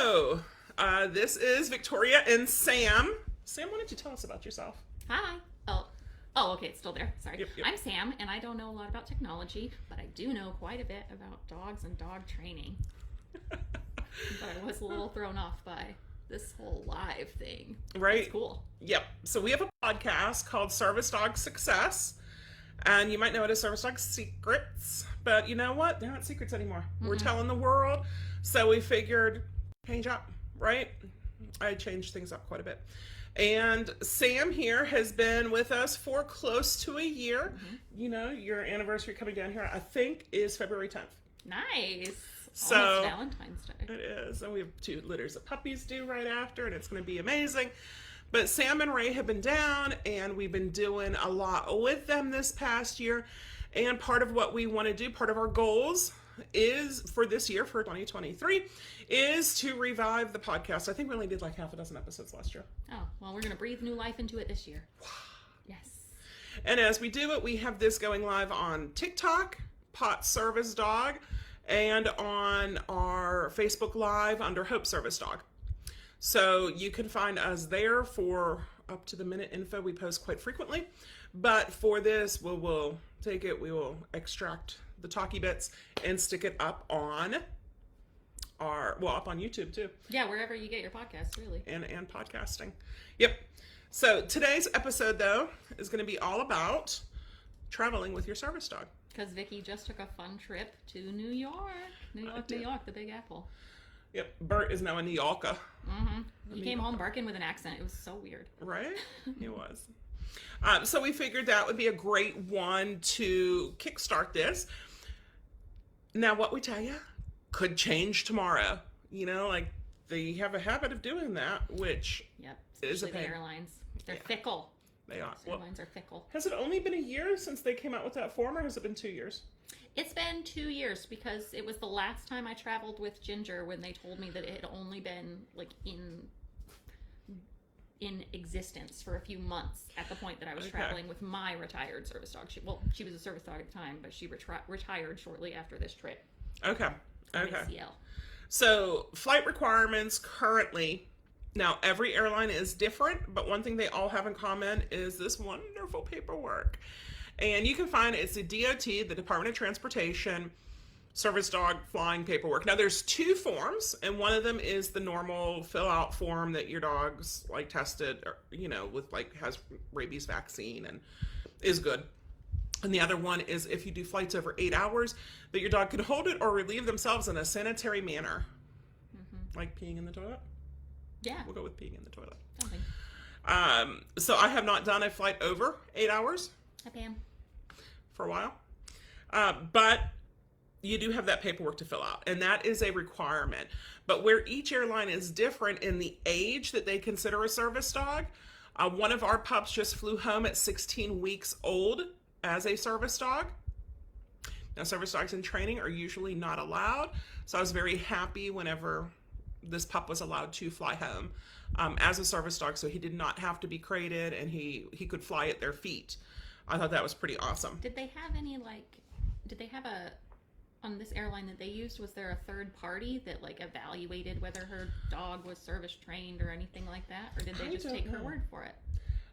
Hello, this is Victoria and Sam. Sam, why don't you tell us about yourself? Hi. Okay, it's still there. Sorry. Yep. I'm Sam, and I don't know a lot about technology, but I do know quite a bit about dogs and dog training. But I was a little thrown off by this whole live thing. Right. It's cool. Yep. So we have a podcast called Service Dog Success, and you might know it as Service Dog Secrets, but you know what? They're not secrets anymore. Mm-hmm. We're telling the world, so we figured change up, right? I changed things up quite a bit. And Sam here has been with us for close to a year. Mm-hmm. You know, your anniversary coming down here, I think, is February 10th. Nice. So almost Valentine's Day. It is. And we have 2 litters of puppies due right after, and it's going to be amazing. But Sam and Ray have been down, and we've been doing a lot with them this past year. And part of what we want to do, part of our goals is for this year, for 2023, is to revive the podcast. I think we only did like half a dozen episodes last year. Oh, well, we're going to breathe new life into it this year. Yes. And as we do it, we have this going live on TikTok, Pot Service Dog, and on our Facebook Live under Hope Service Dog. So you can find us there for up to the minute info we post quite frequently. But for this, we will extract the talky bits and stick it up on up on YouTube too. Yeah, wherever you get your podcasts, really. And podcasting. Yep. So today's episode, though, is going to be all about traveling with your service dog. Because Vicky just took a fun trip to New York. New York, the Big Apple. Yep. Bert is now a New Yorker. Mm-hmm. He came home barking with an accent. It was so weird. Right? He was. So we figured that would be a great one to kickstart this. Now, what we tell you could change tomorrow. You know, like they have a habit of doing that, which is a pain. The airlines. They're fickle. They are. Airlines are fickle. Has it only been a year since they came out with that form, or has it been 2 years? It's been 2 years because it was the last time I traveled with Ginger when they told me that it had only been like in existence for a few months at the point that I was traveling with my retired service dog. She was a service dog at the time, but she retired shortly after this trip. Okay. MCL. So flight requirements currently, now every airline is different, but one thing they all have in common is this wonderful paperwork. And you can find it's the DOT, the Department of Transportation, service dog flying paperwork. Now there's 2 forms, and one of them is the normal fill out form that your dog's like tested, or, you know, with like has rabies vaccine and is good. And the other one is if you do flights over 8 hours, that your dog can hold it or relieve themselves in a sanitary manner. Mm-hmm. Like peeing in the toilet? Yeah. We'll go with peeing in the toilet. Something. So I have not done a flight over 8 hours. Hi, Pam. For a while. But you do have that paperwork to fill out, and that is a requirement. But where each airline is different in the age that they consider a service dog, one of our pups just flew home at 16 weeks old as a service dog. Now, service dogs in training are usually not allowed, so I was very happy whenever this pup was allowed to fly home as a service dog, so he did not have to be crated, and he could fly at their feet. I thought that was pretty awesome. Did they have on this airline that they used, was there a third party that like evaluated whether her dog was service trained or anything like that? Or did they just take her word for it?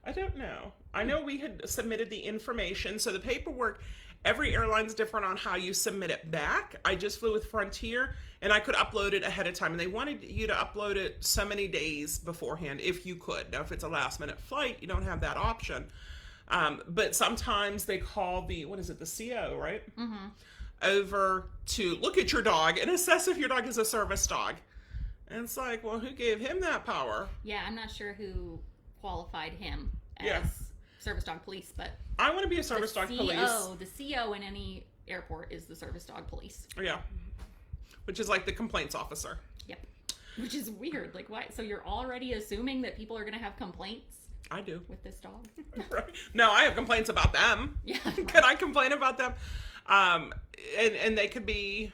I don't know. I know we had submitted the information. So the paperwork, every airline's different on how you submit it back. I just flew with Frontier and I could upload it ahead of time. And they wanted you to upload it so many days beforehand if you could. Now, if it's a last minute flight, you don't have that option. But sometimes they call the CO, right? Mm-hmm. Over to look at your dog and assess if your dog is a service dog. And it's like, well, who gave him that power? Yeah, I'm not sure who qualified him as service dog police, but I want to be a service dog police. The CO in any airport is the service dog police. Yeah. Which is like the complaints officer. Yep. Which is weird. Like, why? So you're already assuming that people are going to have complaints? I do. With this dog? Right. No, I have complaints about them. Yeah. Can I complain about them? And they could be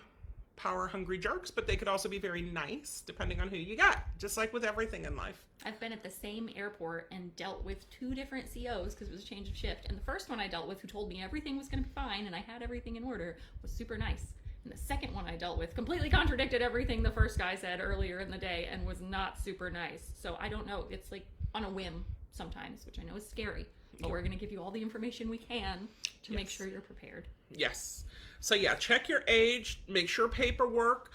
power hungry jerks, but they could also be very nice depending on who you got, just like with everything in life. I've been at the same airport and dealt with 2 different COs because it was a change of shift. And the first one I dealt with, who told me everything was going to be fine and I had everything in order, was super nice. And the second one I dealt with completely contradicted everything the first guy said earlier in the day and was not super nice. So I don't know. It's like on a whim sometimes, which I know is scary. But we're going to give you all the information we can to make sure you're prepared. Yes. So yeah, check your age, make sure paperwork,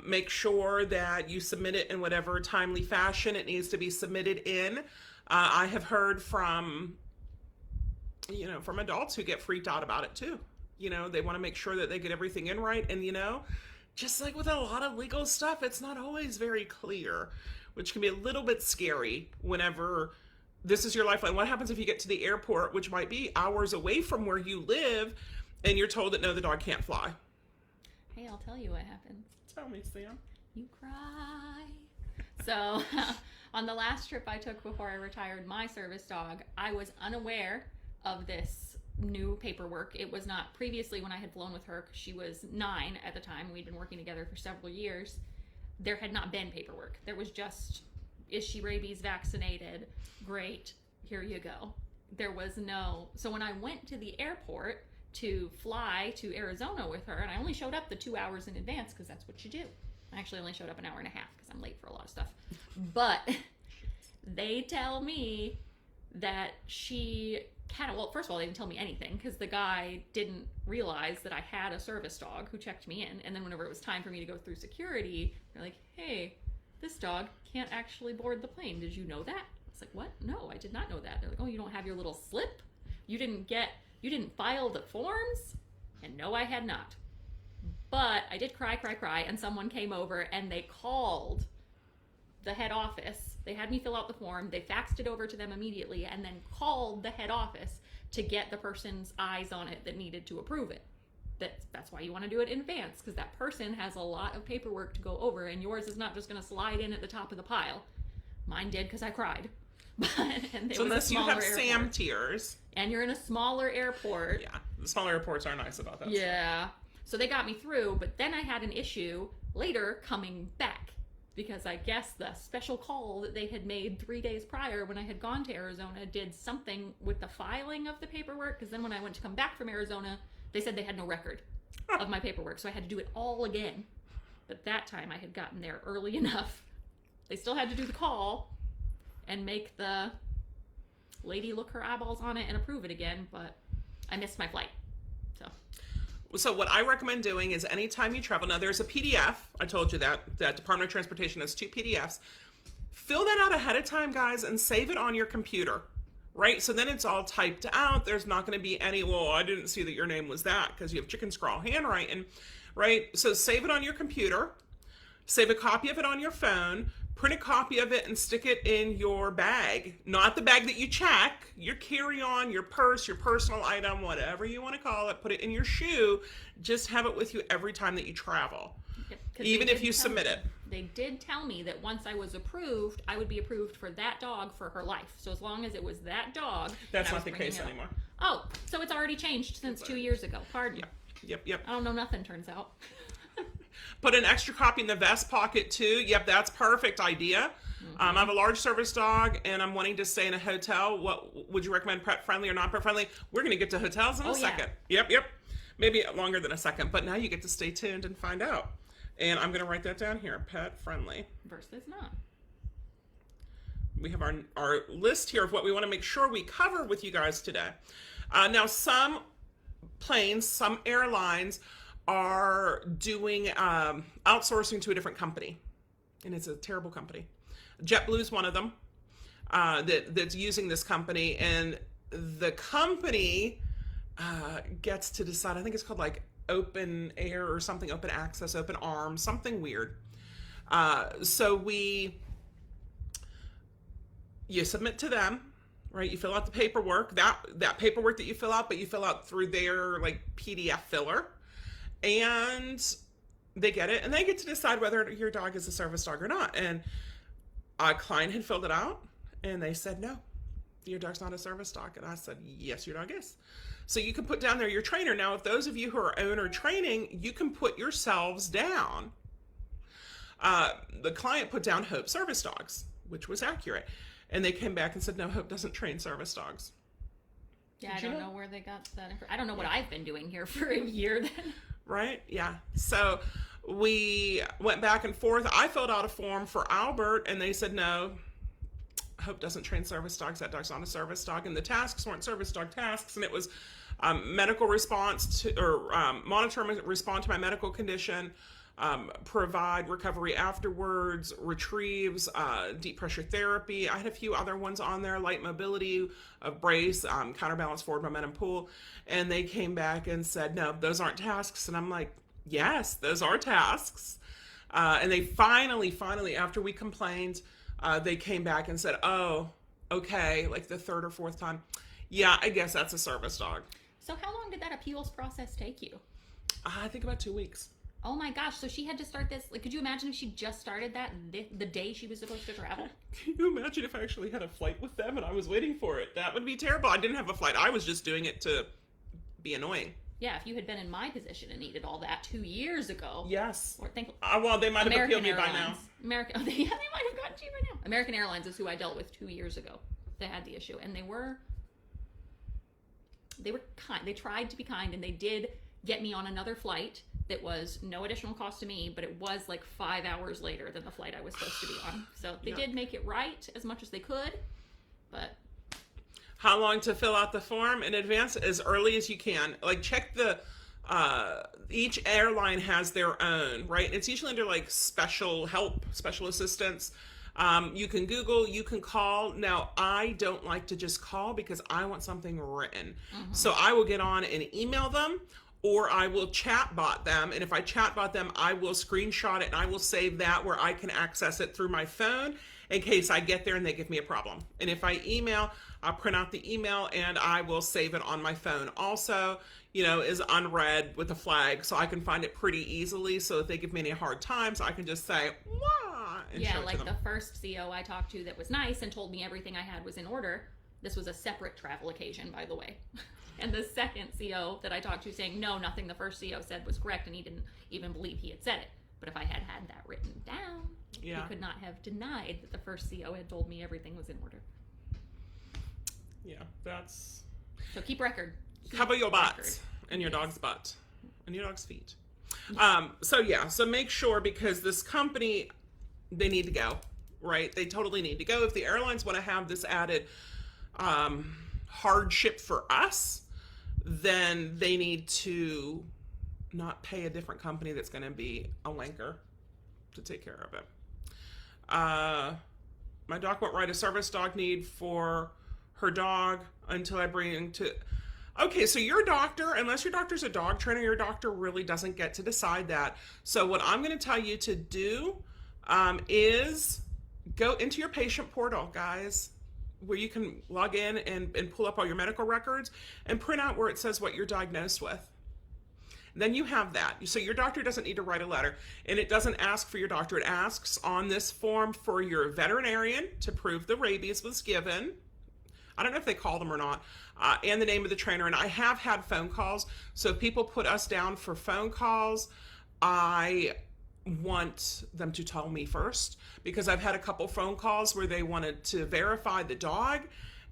make sure that you submit it in whatever timely fashion it needs to be submitted in. I have heard from adults who get freaked out about it too. They want to make sure that they get everything in right. And, just like with a lot of legal stuff, it's not always very clear, which can be a little bit scary whenever this is your lifeline. What happens if you get to the airport, which might be hours away from where you live, and you're told that no, the dog can't fly? Hey, I'll tell you what happens. Tell me, Sam. You cry. So on the last trip I took before I retired my service dog, I was unaware of this new paperwork. It was not previously when I had flown with her, because she was 9 at the time. We'd been working together for several years. There had not been paperwork. There was just, is she rabies vaccinated? Great, here you go. There was no, so when I went to the airport to fly to Arizona with her, and I only showed up the 2 hours in advance because that's what you do. I actually only showed up an hour and a half because I'm late for a lot of stuff. But they tell me that she well, first of all, they didn't tell me anything because the guy didn't realize that I had a service dog who checked me in. And then whenever it was time for me to go through security, they're like, hey, this dog can't actually board the plane. Did you know that? I was like, what? No, I did not know that. They're like, oh, you don't have your little slip? You didn't file the forms? And no, I had not. But I did cry, and someone came over and they called the head office. They had me fill out the form. They faxed it over to them immediately and then called the head office to get the person's eyes on it that needed to approve it. That's why you want to do it in advance, because that person has a lot of paperwork to go over, and yours is not just going to slide in at the top of the pile. Mine did because I cried. So unless you have Sam tears. And you're in a smaller airport. Yeah, the smaller airports are nice about that. Yeah. So they got me through, but then I had an issue later coming back, because I guess the special call that they had made 3 days prior when I had gone to Arizona did something with the filing of the paperwork, because then when I went to come back from Arizona, they said they had no record of my paperwork, so I had to do it all again. But that time I had gotten there early enough. They still had to do the call and make the lady look her eyeballs on it and approve it again, but I missed my flight. So what I recommend doing is anytime you travel, now there's a PDF, I told you that Department of Transportation has 2 PDFs. Fill that out ahead of time, guys, and save it on your computer, right? So then it's all typed out. There's not going to be any, well, I didn't see that your name was that, because you have chicken scrawl handwriting, right? So save it on your computer, save a copy of it on your phone, print a copy of it and stick it in your bag, not the bag that you check, your carry-on, your purse, your personal item, whatever you want to call it. Put it in your shoe. Just have it with you every time that you travel, even if you submit it. They did tell me that once I was approved, I would be approved for that dog for her life. So as long as it was that dog. That's not the case anymore. Oh, so it's already changed since 2 years ago. Pardon. Yep. I don't know nothing, turns out. Put an extra copy in the vest pocket too. Yep, that's perfect idea. I have a large service dog and I'm wanting to stay in a hotel. What would you recommend, pet friendly or not pet friendly? We're going to get to hotels in a second. Yep. Maybe longer than a second, but now you get to stay tuned and find out. And I'm going to write that down here, pet friendly. Versus not. We have our list here of what we want to make sure we cover with you guys today. Now, some planes, some airlines are doing outsourcing to a different company, and it's a terrible company. JetBlue is one of them that's using this company, and the company gets to decide. I think it's called like open air or something, open access, open arms, something weird. So you submit to them, right? You fill out the paperwork, that paperwork that you fill out, but you fill out through their like PDF filler. And they get it, and they get to decide whether your dog is a service dog or not. And a client had filled it out, and they said, no, your dog's not a service dog. And I said, yes, your dog is. So you can put down there your trainer. Now, if those of you who are owner training, you can put yourselves down. The client put down Hope Service Dogs, which was accurate. And they came back and said, no, Hope doesn't train service dogs. Yeah, I don't know where they got that. I don't know what I've been doing here for a year then. Right? Yeah. So we went back and forth. I filled out a form for Albert, and they said no. Hope doesn't train service dogs. That dog's not a service dog, and the tasks weren't service dog tasks, and it was medical response to, or monitor and respond to my medical condition, provide recovery afterwards, retrieves, deep pressure therapy. I had a few other ones on there, light mobility, brace, counterbalance, forward momentum pull, and they came back and said, no, those aren't tasks. And I'm like, yes, those are tasks. And they finally, after we complained, they came back and said, oh, okay, like the third or fourth time. Yeah, I guess that's a service dog. So how long did that appeals process take you? I think about 2 weeks. Oh my gosh, so she had to start this, like, could you imagine if she just started that the day she was supposed to travel? Can you imagine if I actually had a flight with them and I was waiting for it? That would be terrible. I didn't have a flight. I was just doing it to be annoying. Yeah, if you had been in my position and needed all that 2 years ago. Yes. Or think, well, they might have appealed me by now. They might have gotten to you by now. American Airlines is who I dealt with 2 years ago. They had the issue, and they were kind. They tried to be kind, and they did get me on another flight that was no additional cost to me, but it was like 5 hours later than the flight I was supposed to be on. So they did make it right as much as they could, but... How long to fill out the form? In advance, as early as you can. Like, check the... each airline has their own, right? It's usually under, like, special help, special assistance. You can Google, you can call. Now, I don't like to just call because I want something written. Mm-hmm. So I will get on and email them, or I will chatbot them. And if I chatbot them, I will screenshot it and I will save that where I can access it through my phone in case I get there and they give me a problem. And if I email, I'll print out the email and I will save it on my phone. Also, is unread with a flag, so I can find it pretty easily. So if they give me any hard times, I can just say, wah, and show it like to them. The first CO I talked to that was nice and told me everything I had was in order. This was a separate travel occasion, by the way. And the second CO that I talked to saying, no, nothing the first CO said was correct, and he didn't even believe he had said it. But if I had that written down, he could not have denied that the first CO had told me everything was in order. Yeah, that's... So keep record. Cover your butts and your dog's butt and your dog's feet. So make sure, because this company, they need to go, right? They totally need to go. If the airlines want to have this added hardship for us, then they need to not pay a different company that's going to be a wanker to take care of it. My dog won't write a service dog need for her dog until I bring him to... Okay, so your doctor, unless your doctor's a dog trainer, your doctor really doesn't get to decide that. So what I'm going to tell you to do is go into your patient portal, guys, where you can log in and pull up all your medical records and print out where it says what you're diagnosed with. Then you have that. So your doctor doesn't need to write a letter, and it doesn't ask for your doctor. It asks on this form for your veterinarian to prove the rabies was given. I don't know if they call them or not, and the name of the trainer. And I have had phone calls. So if people put us down for phone calls, I want them to tell me first, because I've had a couple phone calls where they wanted to verify the dog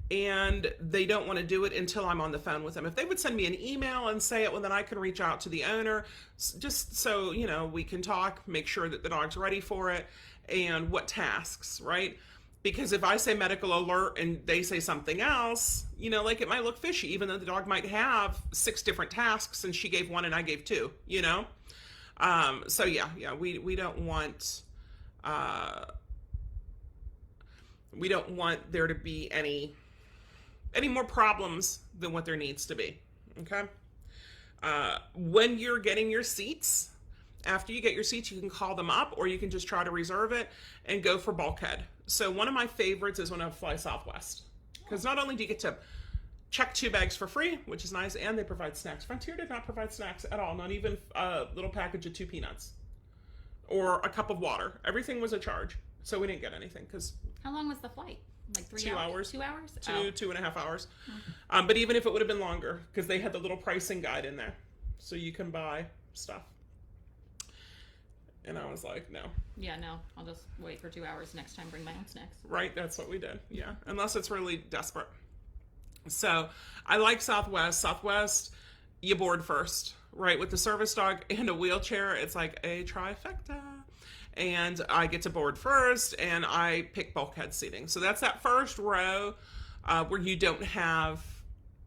and they don't want to do it until I'm on the phone with them. If they would send me an email and say it, well, then I can reach out to the owner just so, we can talk, make sure that the dog's ready for it and what tasks, right? Because if I say medical alert and they say something else, like it might look fishy, even though the dog might have 6 different tasks and she gave 1 and I gave 2, we don't want, we don't want there to be any more problems than what there needs to be. Okay. When you're getting your seats, after you get your seats, you can call them up or you can just try to reserve it and go for bulkhead. So one of my favorites is when I fly Southwest, because not only do you get to check 2 bags for free, which is nice, and they provide snacks. Frontier did not provide snacks at all, not even a little package of 2 peanuts or a cup of water. Everything was a charge, so we didn't get anything. Because how long was the flight? Like 3 2 hours? 2 hours? 2.5 hours. But even if it would have been longer, because they had the little pricing guide in there, so you can buy stuff. And I was like, no. Yeah, no. I'll just wait for 2 hours. Next time, bring my own snacks. Right, that's what we did. Yeah, unless it's really desperate. So I like Southwest. Southwest you board first, right? With the service dog and a wheelchair, it's like a trifecta. And I get to board first, and I pick bulkhead seating. So that's that first row where you don't have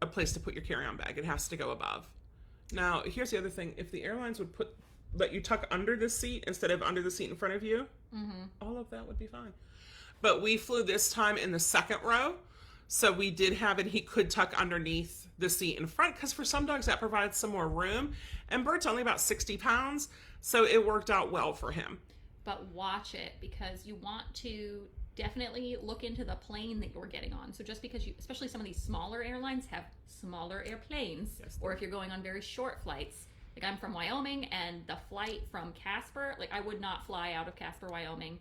a place to put your carry-on bag. It has to go above. Now, here's the other thing. If the airlines would let you tuck under the seat instead of under the seat in front of you, all of that would be fine. But we flew this time in the second row, so we did have it. He could tuck underneath the seat in front, because for some dogs that provides some more room. And Bert's only about 60 pounds, so it worked out well for him. But watch it, because you want to definitely look into the plane that you're getting on. So just because especially some of these smaller airlines have smaller airplanes, yes, or if you're going on very short flights, like I'm from Wyoming, and the flight from Casper, like I would not fly out of Casper, Wyoming.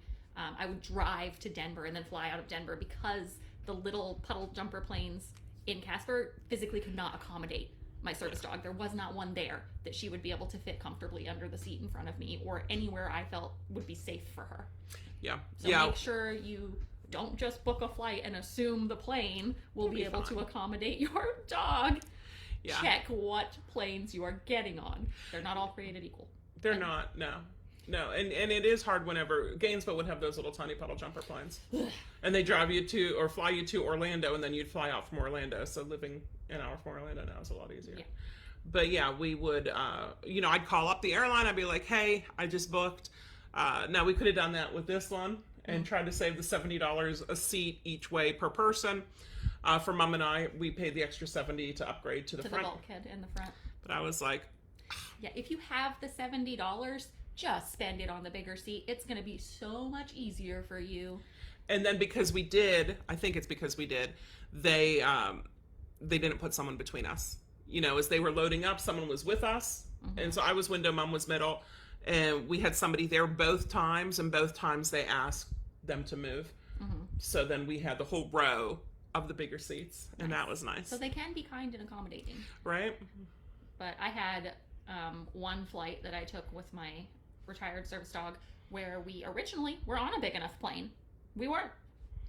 I would drive to Denver and then fly out of Denver, because the little puddle jumper planes in Casper physically could not accommodate my service dog. There was not one there that she would be able to fit comfortably under the seat in front of me or anywhere I felt would be safe for her. Yeah. So make sure you don't just book a flight and assume the plane will be able to accommodate your dog. Yeah. Check what planes you are getting on. They're not all created equal. They're not, no. No, and it is hard whenever Gainesville would have those little tiny puddle jumper planes. And they drive you to, or fly you to Orlando, and then you'd fly out from Orlando. So living an hour from Orlando now is a lot easier. Yeah. But yeah, we would, I'd call up the airline. I'd be like, hey, I just booked. Now, we could have done that with this one and tried to save the $70 a seat each way per person. For Mom and I, we paid the extra $70 to upgrade to the front. To the bulkhead in the front. But I was like... Yeah, if you have the $70... just spend it on the bigger seat. It's going to be so much easier for you. And then because we did, I think it's because we did, they didn't put someone between us. As they were loading up, someone was with us. And so I was window, Mom was middle. And we had somebody there both times, and both times they asked them to move. So then we had the whole row of the bigger seats, and that was nice. So they can be kind and accommodating. Right. But I had one flight that I took with my retired service dog where we originally were on a big enough plane. We weren't.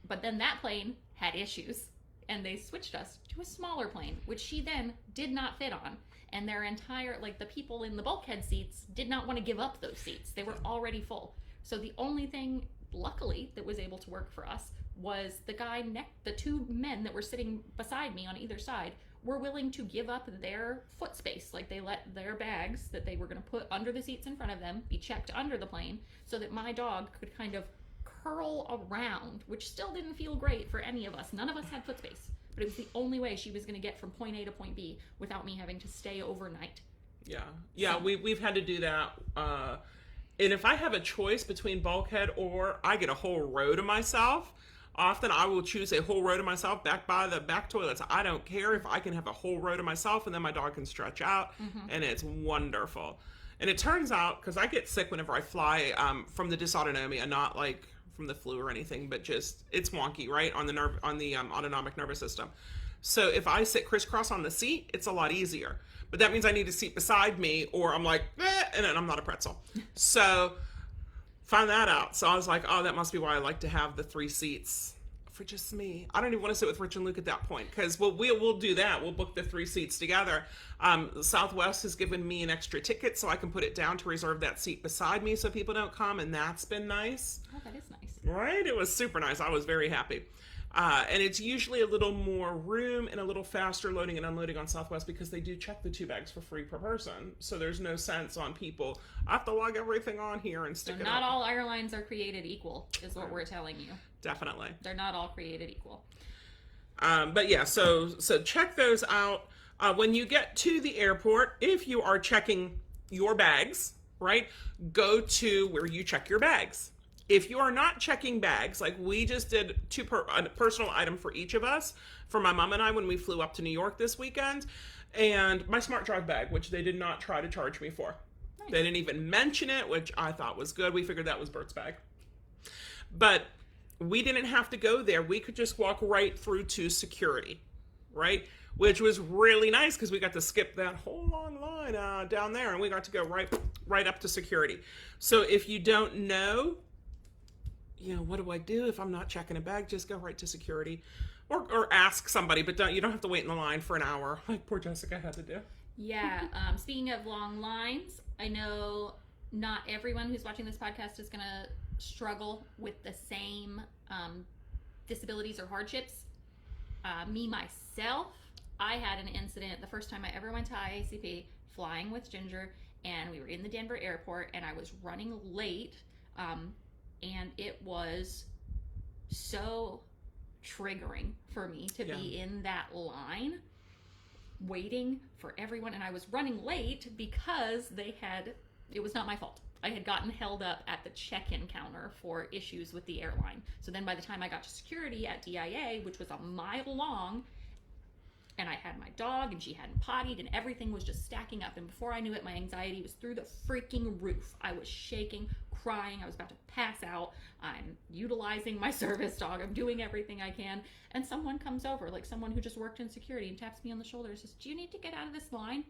But then that plane had issues, and they switched us to a smaller plane, which she then did not fit on. And their entire, the people in the bulkhead seats did not want to give up those seats. They were already full. So the only thing, luckily, that was able to work for us was the two men that were sitting beside me on either side were willing to give up their foot space. Like, they let their bags that they were going to put under the seats in front of them be checked under the plane, so that my dog could kind of curl around, which still didn't feel great for any of us. None of us had foot space, but it was the only way she was going to get from point A to point B without me having to stay overnight. Yeah, we've had to do that. And if I have a choice between bulkhead or I get a whole row to myself, often I will choose a whole row to myself back by the back toilets. I don't care if I can have a whole row to myself, and then my dog can stretch out, and it's wonderful. And it turns out, because I get sick whenever I fly from the dysautonomia, not like from the flu or anything, but just it's wonky, right, on the autonomic nervous system. So if I sit crisscross on the seat, it's a lot easier. But that means I need a seat beside me, or I'm like, and then I'm not a pretzel. So found that out. So I was like, oh, that must be why I like to have the 3 seats for just me. I don't even want to sit with Rich and Luke at that point, because we'll do that. We'll book the 3 seats together. Southwest has given me an extra ticket so I can put it down to reserve that seat beside me so people don't come, and that's been nice. Oh, that is nice. Right? It was super nice. I was very happy. And it's usually a little more room and a little faster loading and unloading on Southwest, because they do check the 2 bags for free per person. So there's no sense on people, I have to log everything on here and stick it up. Not all airlines are created equal, is what we're telling you. Definitely. They're not all created equal. But yeah, so check those out. When you get to the airport, if you are checking your bags, right, go to where you check your bags. If you are not checking bags, like we just did a personal item for each of us, for my mom and I when we flew up to New York this weekend, and my Smart Drive bag, which they did not try to charge me for. Nice. They didn't even mention it, which I thought was good. We figured that was Bert's bag. But we didn't have to go there. We could just walk right through to security, right? Which was really nice, because we got to skip that whole long line down there, and we got to go right up to security. So if you don't know, what do I do if I'm not checking a bag? Just go right to security, or ask somebody, but you don't have to wait in the line for an hour like poor Jessica had to do. Yeah. Speaking of long lines, I know not everyone who's watching this podcast is going to struggle with the same disabilities or hardships. Me, myself, I had an incident the first time I ever went to IACP flying with Ginger, and we were in the Denver airport, and I was running late, and it was so triggering for me to be in that line waiting for everyone, and I was running late because it was not my fault. I had gotten held up at the check-in counter for issues with the airline. So then by the time I got to security at DIA, which was a mile long, and I had my dog and she hadn't pottied and everything was just stacking up, and before I knew it, my anxiety was through the freaking roof. I was shaking, crying, I was about to pass out. I'm utilizing my service dog, I'm doing everything I can, and someone comes over, like someone who just worked in security, and taps me on the shoulder and says, "Do you need to get out of this line?"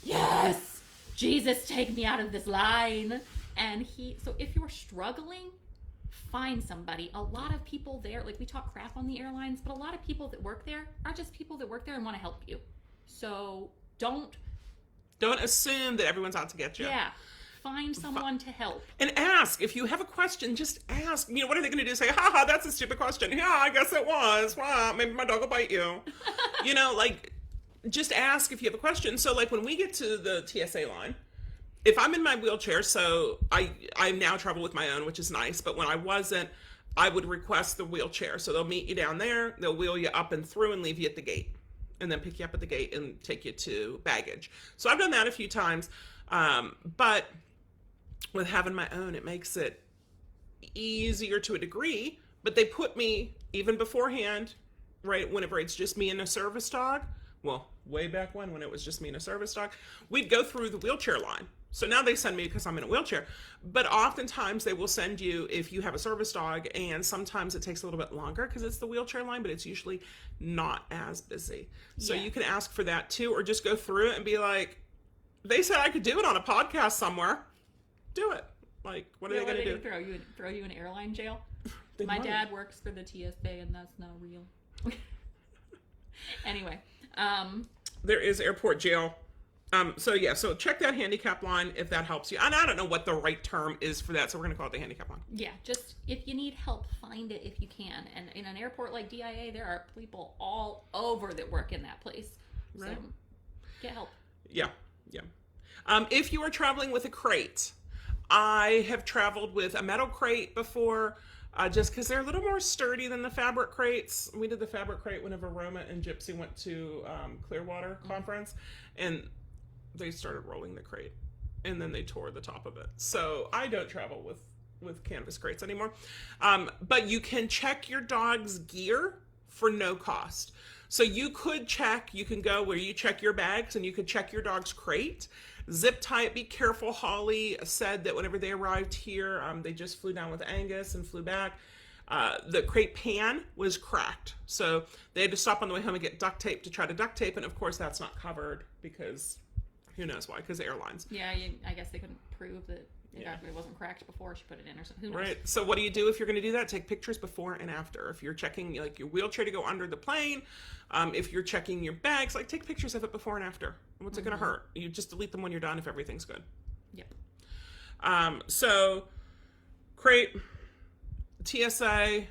Yes! Jesus, take me out of this line. And so if you're struggling, find somebody. A lot of people there, like we talk crap on the airlines, but a lot of people that work there are just people that work there and want to help you. So don't assume that everyone's out to get you. Yeah. Find someone to help. And ask. If you have a question, just ask. What are they going to do? Say, haha, that's a stupid question. Yeah, I guess it was. Wow, maybe my dog will bite you. Just ask if you have a question. So when we get to the TSA line, if I'm in my wheelchair, so I now travel with my own, which is nice, but when I wasn't, I would request the wheelchair. So they'll meet you down there, they'll wheel you up and through and leave you at the gate, and then pick you up at the gate and take you to baggage. So I've done that a few times, but with having my own, it makes it easier to a degree, but they put me, even beforehand, right, whenever it's just me and a service dog, well, way back when it was just me and a service dog, we'd go through the wheelchair line. So now they send me because I'm in a wheelchair. But oftentimes they will send you if you have a service dog, and sometimes it takes a little bit longer because it's the wheelchair line, but it's usually not as busy. So you can ask for that too, or just go through it and be like, they said I could do it on a podcast somewhere. Do it. What are they going to do? Throw you in airline jail? My might. Dad works for the TSA, and that's not real. Anyway. There is airport jail. So check that handicap line if that helps you. And I don't know what the right term is for that, so we're going to call it the handicap line. Yeah, just if you need help, find it if you can. And in an airport like DIA, there are people all over that work in that place. Right. So get help. Yeah. If you are traveling with a crate, I have traveled with a metal crate before, just because they're a little more sturdy than the fabric crates. We did the fabric crate whenever Roma and Gypsy went to Clearwater conference, and they started rolling the crate, and then they tore the top of it. So I don't travel with canvas crates anymore. But you can check your dog's gear for no cost. So you can go where you check your bags, and you could check your dog's crate. Zip tie it, be careful. Holly said that whenever they arrived here, they just flew down with Angus and flew back. The crate pan was cracked. So they had to stop on the way home and get duct tape to try to duct tape. And of course that's not covered because who knows why, because airlines. Yeah, I guess they couldn't prove that it wasn't cracked before she put it in or something. Who knows? Right. So what do you do if you're going to do that? Take pictures before and after. If you're checking your wheelchair to go under the plane, if you're checking your bags, take pictures of it before and after. What's it going to hurt? You just delete them when you're done if everything's good. Yep. So crate, TSA.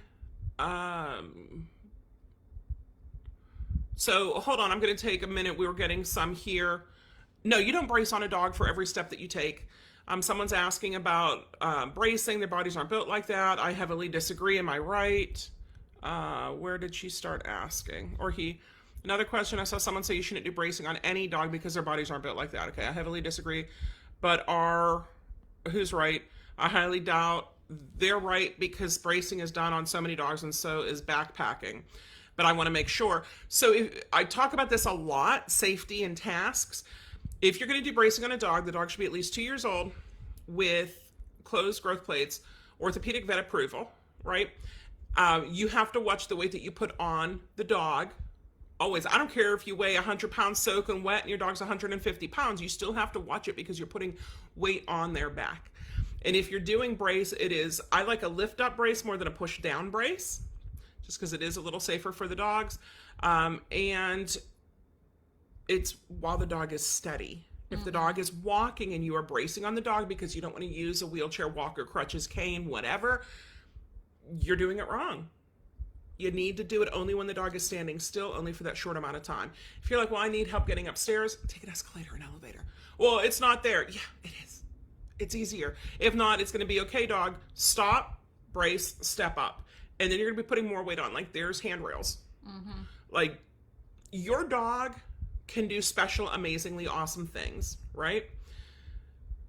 So hold on, I'm going to take a minute. We were getting some here. No, you don't brace on a dog for every step that you take. Someone's asking about bracing. Their bodies aren't built like that. I heavily disagree. Am I right? Where did she start asking? Or he? Another question. I saw someone say you shouldn't do bracing on any dog because their bodies aren't built like that. Okay, I heavily disagree. But who's right? I highly doubt they're right because bracing is done on so many dogs, and so is backpacking. But I want to make sure. So I talk about this a lot, safety and tasks. If you're going to do bracing on a dog, the dog should be at least 2 years old with closed growth plates, orthopedic vet approval, right? You have to watch the weight that you put on the dog. Always. I don't care if you weigh 100 pounds soaking wet and your dog's 150 pounds. You still have to watch it because you're putting weight on their back. And if you're doing brace, I like a lift up brace more than a push down brace, just because it is a little safer for the dogs. And it's while the dog is steady. If the dog is walking and you are bracing on the dog because you don't want to use a wheelchair, walker, crutches, cane, whatever, you're doing it wrong. You need to do it only when the dog is standing still, only for that short amount of time. If you're like, well, I need help getting upstairs, take an escalator or an elevator. Well, it's not there. Yeah, it is. It's easier. If not, it's going to be, okay, dog, stop, brace, step up. And then you're going to be putting more weight on. Like, there's handrails. Like, your dog can do special, amazingly awesome things, right?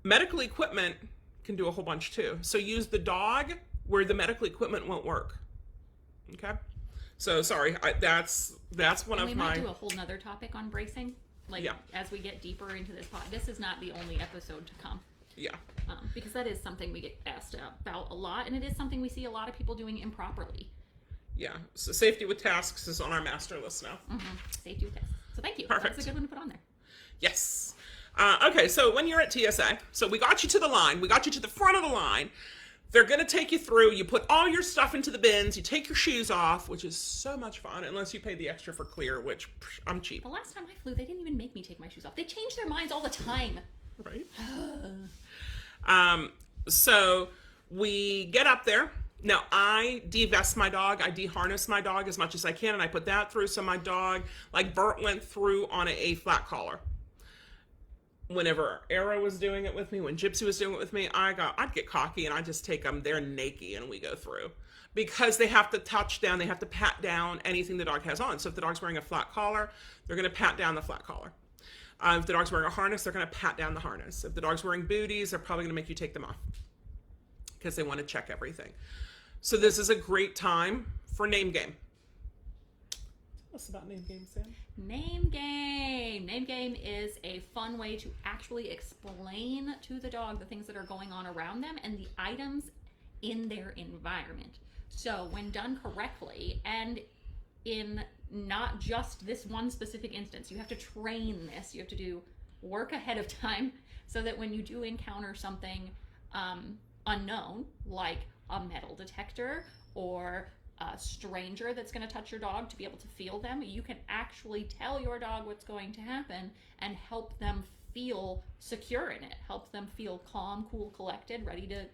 Medical equipment can do a whole bunch too. So use the dog where the medical equipment won't work. Okay? So sorry, that's one of my... We might do a whole nother topic on bracing. Like, as we get deeper into this pod. This is not the only episode to come. Yeah. Because that is something we get asked about a lot, and it is something we see a lot of people doing improperly. Yeah. So safety with tasks is on our master list now. Safety with tasks. So thank you. Perfect. That's a good one to put on there. Yes. Okay, so when you're at TSA, so we got you to the line. We got you to the front of the line. They're going to take you through. You put all your stuff into the bins. You take your shoes off, which is so much fun, unless you pay the extra for clear, which I'm cheap. The last time I flew, they didn't even make me take my shoes off. They change their minds all the time. Right? So we get up there. Now, I de-vest my dog. I de-harness my dog as much as I can, and I put that through. So my dog, like Bert went through on a flat collar. Whenever Arrow was doing it with me, when Gypsy was doing it with me, I'd get cocky and I'd just take them. They're naked and we go through. Because they have to touch down, they have to pat down anything the dog has on. So if the dog's wearing a flat collar, they're going to pat down the flat collar. If the dog's wearing a harness, they're going to pat down the harness. If the dog's wearing booties, they're probably going to make you take them off. Because they want to check everything. So this is a great time for name game. Tell us about name game, Sam. Name game. Name game is a fun way to actually explain to the dog the things that are going on around them and the items in their environment. So when done correctly, and in not just this one specific instance, you have to train this. You have to do work ahead of time so that when you do encounter something unknown, like a metal detector or a stranger that's going to touch your dog, to be able to feel them, you can actually tell your dog what's going to happen and help them feel secure in it, help them feel calm, cool, collected, ready to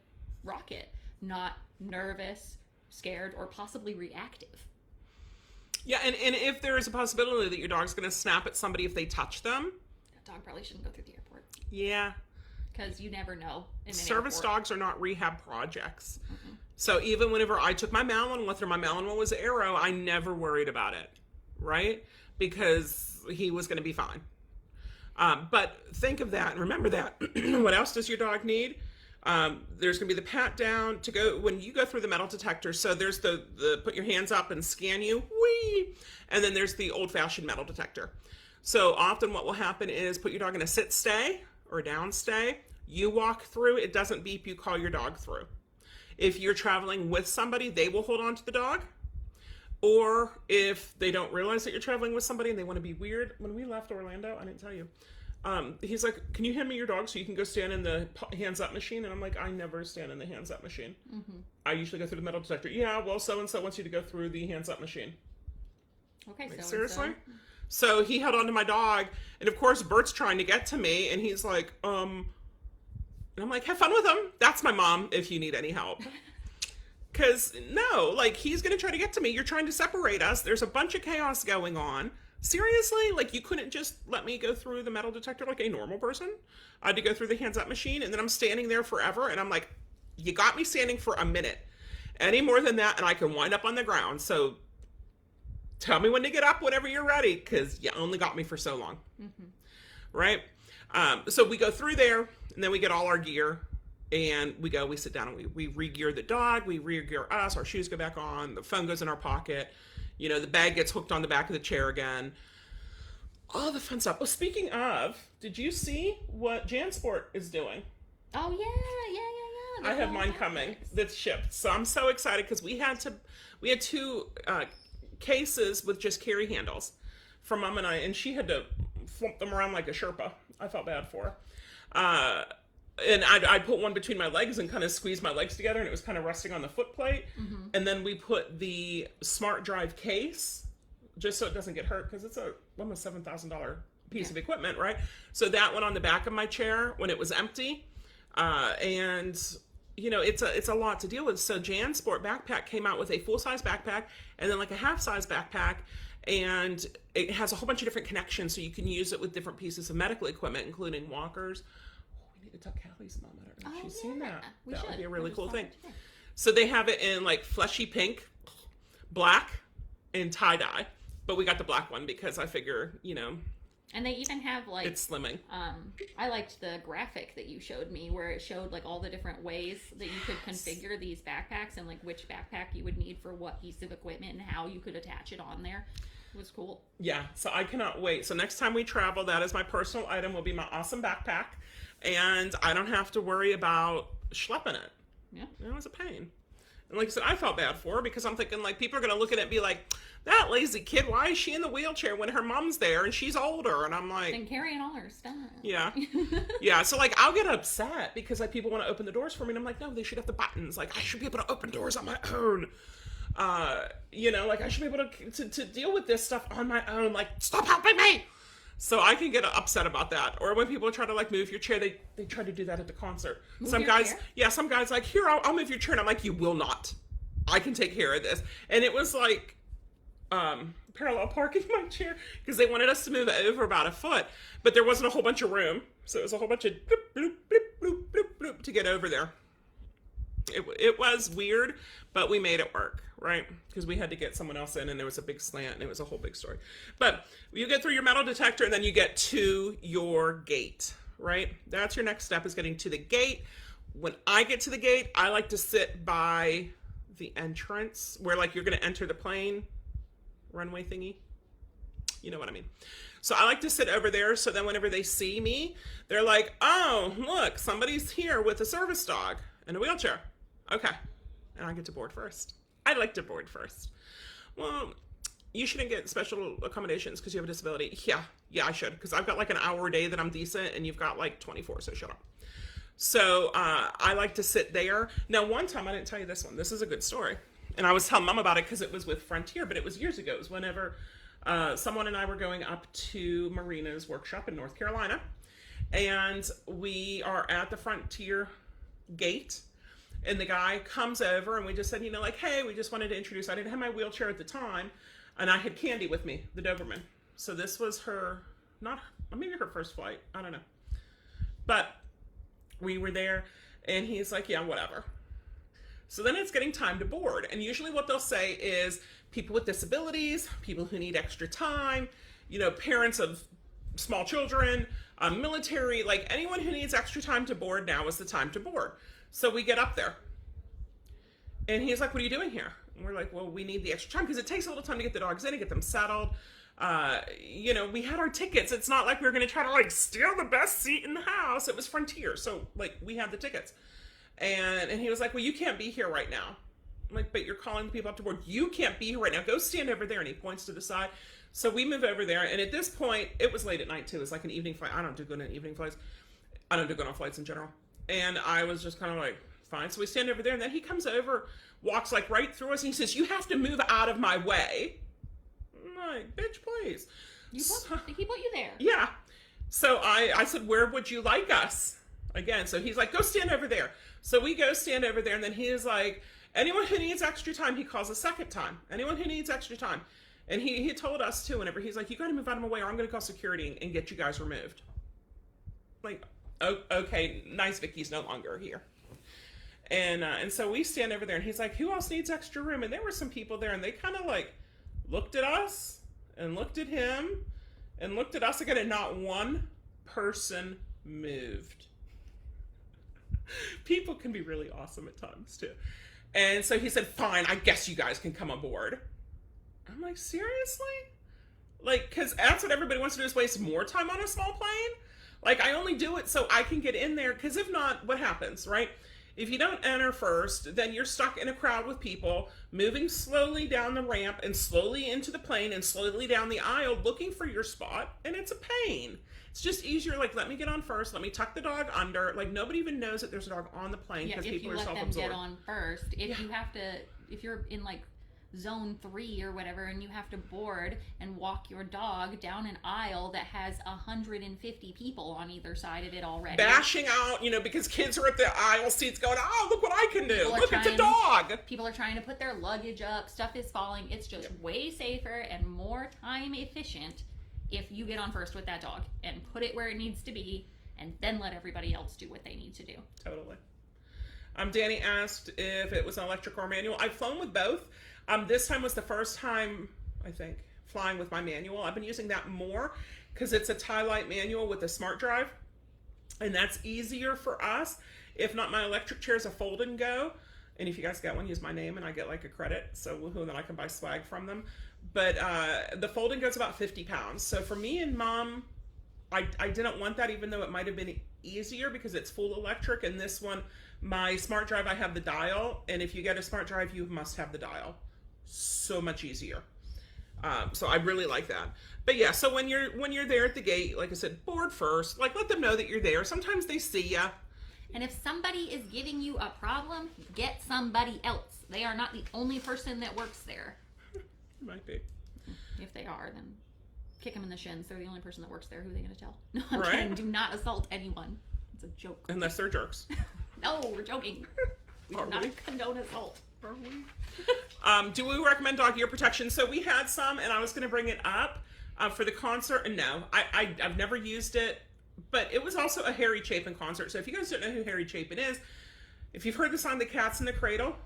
rock it, not nervous, scared, or possibly reactive. Yeah, and if there is a possibility that your dog's going to snap at somebody if they touch them, that dog probably shouldn't go through the airport. Yeah. Because you never know. Service dogs are not rehab projects. So even whenever I took my Malin, whether my Malin was Arrow, I never worried about it, right? Because he was going to be fine. But think of that and remember that. What else does your dog need? There's going to be the pat down to go when you go through the metal detector. So there's the put your hands up and scan you, whee! And then there's the old-fashioned metal detector. So often what will happen is put your dog in a sit stay or down stay. You walk through, it doesn't beep, you call your dog through. If you're traveling with somebody, they will hold on to the dog. Or if they don't realize that you're traveling with somebody and they want to be weird. When we left Orlando, I didn't tell you. He's like, can you hand me your dog so you can go stand in the hands up machine? And I'm like, I never stand in the hands up machine. I usually go through the metal detector. Yeah, well, so-and-so wants you to go through the hands up machine. Okay, like, seriously? So he held on to my dog. And of course, Bert's trying to get to me. And he's like, and I'm like, have fun with him. That's my mom if you need any help. Because, no, like, he's going to try to get to me. You're trying to separate us. There's a bunch of chaos going on. Seriously? Like, you couldn't just let me go through the metal detector like a normal person? I had to go through the hands-up machine, and then I'm standing there forever, and I'm like, you got me standing for a minute. Any more than that, and I can wind up on the ground. So tell me when to get up whenever you're ready, because you only got me for so long. Right? So we go through there, and then we get all our gear, and we sit down, and we re-gear the dog, we re-gear us, our shoes go back on, the phone goes in our pocket, you know, the bag gets hooked on the back of the chair again. All the fun stuff. Oh, speaking of, did you see what JanSport is doing? Oh, yeah. I have mine coming. That's shipped. So I'm so excited because we had 2 cases with just carry handles for Mom and I, and she had to flump them around like a Sherpa. I felt bad for her. And I put one between my legs and kind of squeezed my legs together, and it was kind of resting on the foot plate. And then we put the Smart Drive case, just so it doesn't get hurt, because it's a almost $7,000 piece of equipment, right? So that went on the back of my chair when it was empty. And you know, it's a lot to deal with. So JanSport Backpack came out with a full-size backpack and then like a half-size backpack, and it has a whole bunch of different connections, so you can use it with different pieces of medical equipment, including walkers. Oh, we need to tell Callie's mom. I don't know if she's seen that. That would be a really cool thing. So they have it in like fleshy pink, black, and tie-dye. But we got the black one because I figure, you know. And they even have like, it's slimming. I liked the graphic that you showed me where it showed like all the different ways that you could configure these backpacks and like which backpack you would need for what piece of equipment and how you could attach it on there. It was cool. Yeah, so I cannot wait. So next time we travel, that is my personal item, will be my awesome backpack. And I don't have to worry about schlepping it. Yeah. It was a pain. And like I said, I felt bad for her because I'm thinking like people are going to look at it and be like, that lazy kid, why is she in the wheelchair when her mom's there and she's older? And I'm like... and carrying all her stuff. Yeah. Yeah, so like I'll get upset because like people want to open the doors for me and I'm like, no, they should have the buttons. Like I should be able to open doors on my own. You know, like I should be able to deal with this stuff on my own. Like, stop helping me! So I can get upset about that. Or when people try to like move your chair, they try to do that at the concert. Some guys like, here, I'll move your chair. And I'm like, you will not. I can take care of this. And it was like parallel parking my chair because they wanted us to move it over about a foot, but there wasn't a whole bunch of room. So it was a whole bunch of bloop, bloop, bloop, bloop, bloop, bloop to get over there. It was weird, but we made it work, right? Because we had to get someone else in and there was a big slant and it was a whole big story. But you get through your metal detector and then you get to your gate, right? That's your next step, is getting to the gate. When I get to the gate, I like to sit by the entrance where like you're going to enter the plane runway thingy. You know what I mean? So I like to sit over there so then whenever they see me, they're like, oh, look, somebody's here with a service dog and a wheelchair. Okay. And I get to board first. I like to board first. Well, you shouldn't get special accommodations because you have a disability. Yeah, I should, because I've got like an hour a day that I'm decent and you've got like 24, so shut up. So I like to sit there. Now, one time, I didn't tell you this one. This is a good story. And I was telling Mom about it because it was with Frontier, but it was years ago. It was whenever someone and I were going up to Marina's workshop in North Carolina. And we are at the Frontier gate. And the guy comes over and we just said, you know, like, hey, we just wanted to introduce, I didn't have my wheelchair at the time. And I had Candy with me, the Doberman. So this was her, maybe her first flight. I don't know. But we were there and he's like, yeah, whatever. So then it's getting time to board. And usually what they'll say is people with disabilities, people who need extra time, you know, parents of small children, military, like anyone who needs extra time to board, now is the time to board. So we get up there and he's like, what are you doing here? And we're like, well, we need the extra time because it takes a little time to get the dogs in and get them settled. You know, we had our tickets. It's not like we were going to try to like steal the best seat in the house. It was Frontier. So like we had the tickets. And he was like, well, you can't be here right now. I'm like, but you're calling the people up to board. You can't be here right now. Go stand over there. And he points to the side. So we move over there. And at this point, it was late at night too. It was like an evening flight. I don't do good on evening flights. I don't do good on flights in general. And I was just kind of like, fine. So we stand over there. And then he comes over, walks like right through us. And he says, you have to move out of my way. I'm like, bitch, please. He put you there. Yeah. So I said, where would you like us? Again, so he's like, go stand over there. So we go stand over there, and then he is like, anyone who needs extra time, he calls a second time. Anyone who needs extra time. And he told us, too, whenever he's like, you got to move out of my way, or I'm going to call security and get you guys removed. Like, oh, okay, nice, Vicky's no longer here. And so we stand over there, and he's like, who else needs extra room? And there were some people there, and they kind of, like, looked at us, and looked at him, and looked at us again, and not one person moved. People can be really awesome at times, too. And so he said, fine, I guess you guys can come aboard. I'm like, seriously? Like, because that's what everybody wants to do, is waste more time on a small plane? Like, I only do it so I can get in there, because if not, what happens, right? If you don't enter first, then you're stuck in a crowd with people moving slowly down the ramp and slowly into the plane and slowly down the aisle looking for your spot, and it's a pain. It's just easier, like, let me get on first, let me tuck the dog under. Like, nobody even knows that there's a dog on the plane because people are self-absorbed. Yeah, if you let them get on first. If you have to, if you're in, like, zone 3 or whatever, and you have to board and walk your dog down an aisle that has 150 people on either side of it already. Bashing out, because kids are at the aisle seats going, oh, look what I can do. Look, it's a dog. People are trying to put their luggage up. Stuff is falling. It's just way safer and more time efficient if you get on first with that dog and put it where it needs to be and then let everybody else do what they need to do. Totally. Danny asked if it was an electric or manual. I've flown with both. This time was the first time, I think, flying with my manual. I've been using that more because it's a tie-light manual with a smart drive, and that's easier for us. If not, my electric chair is a fold and go, and if you guys get one, use my name and I get like a credit, so then I can buy swag from them. But the fold and go is about 50 pounds. So for me and Mom, I didn't want that, even though it might have been easier because it's full electric. And this one, my smart drive, I have the dial, and if you get a smart drive, you must have the dial. So much easier. So I really like that. But yeah, so when you're there at the gate, like I said, board first. Like, let them know that you're there. Sometimes they see ya. And if somebody is giving you a problem, get somebody else. They are not the only person that works there. Might be. If they are, then kick them in the shins. They're the only person that works there. Who are they going to tell? No, I'm right? kidding. Do not assault anyone. It's a joke. Unless they're jerks. No, we're joking. We do not condone assault. Do we recommend dog ear protection? So we had some, and I was going to bring it up for the concert. And no, I've never used it, but it was also a Harry Chapin concert. So if you guys don't know who Harry Chapin is, if you've heard the song "The Cat's in the Cradle,"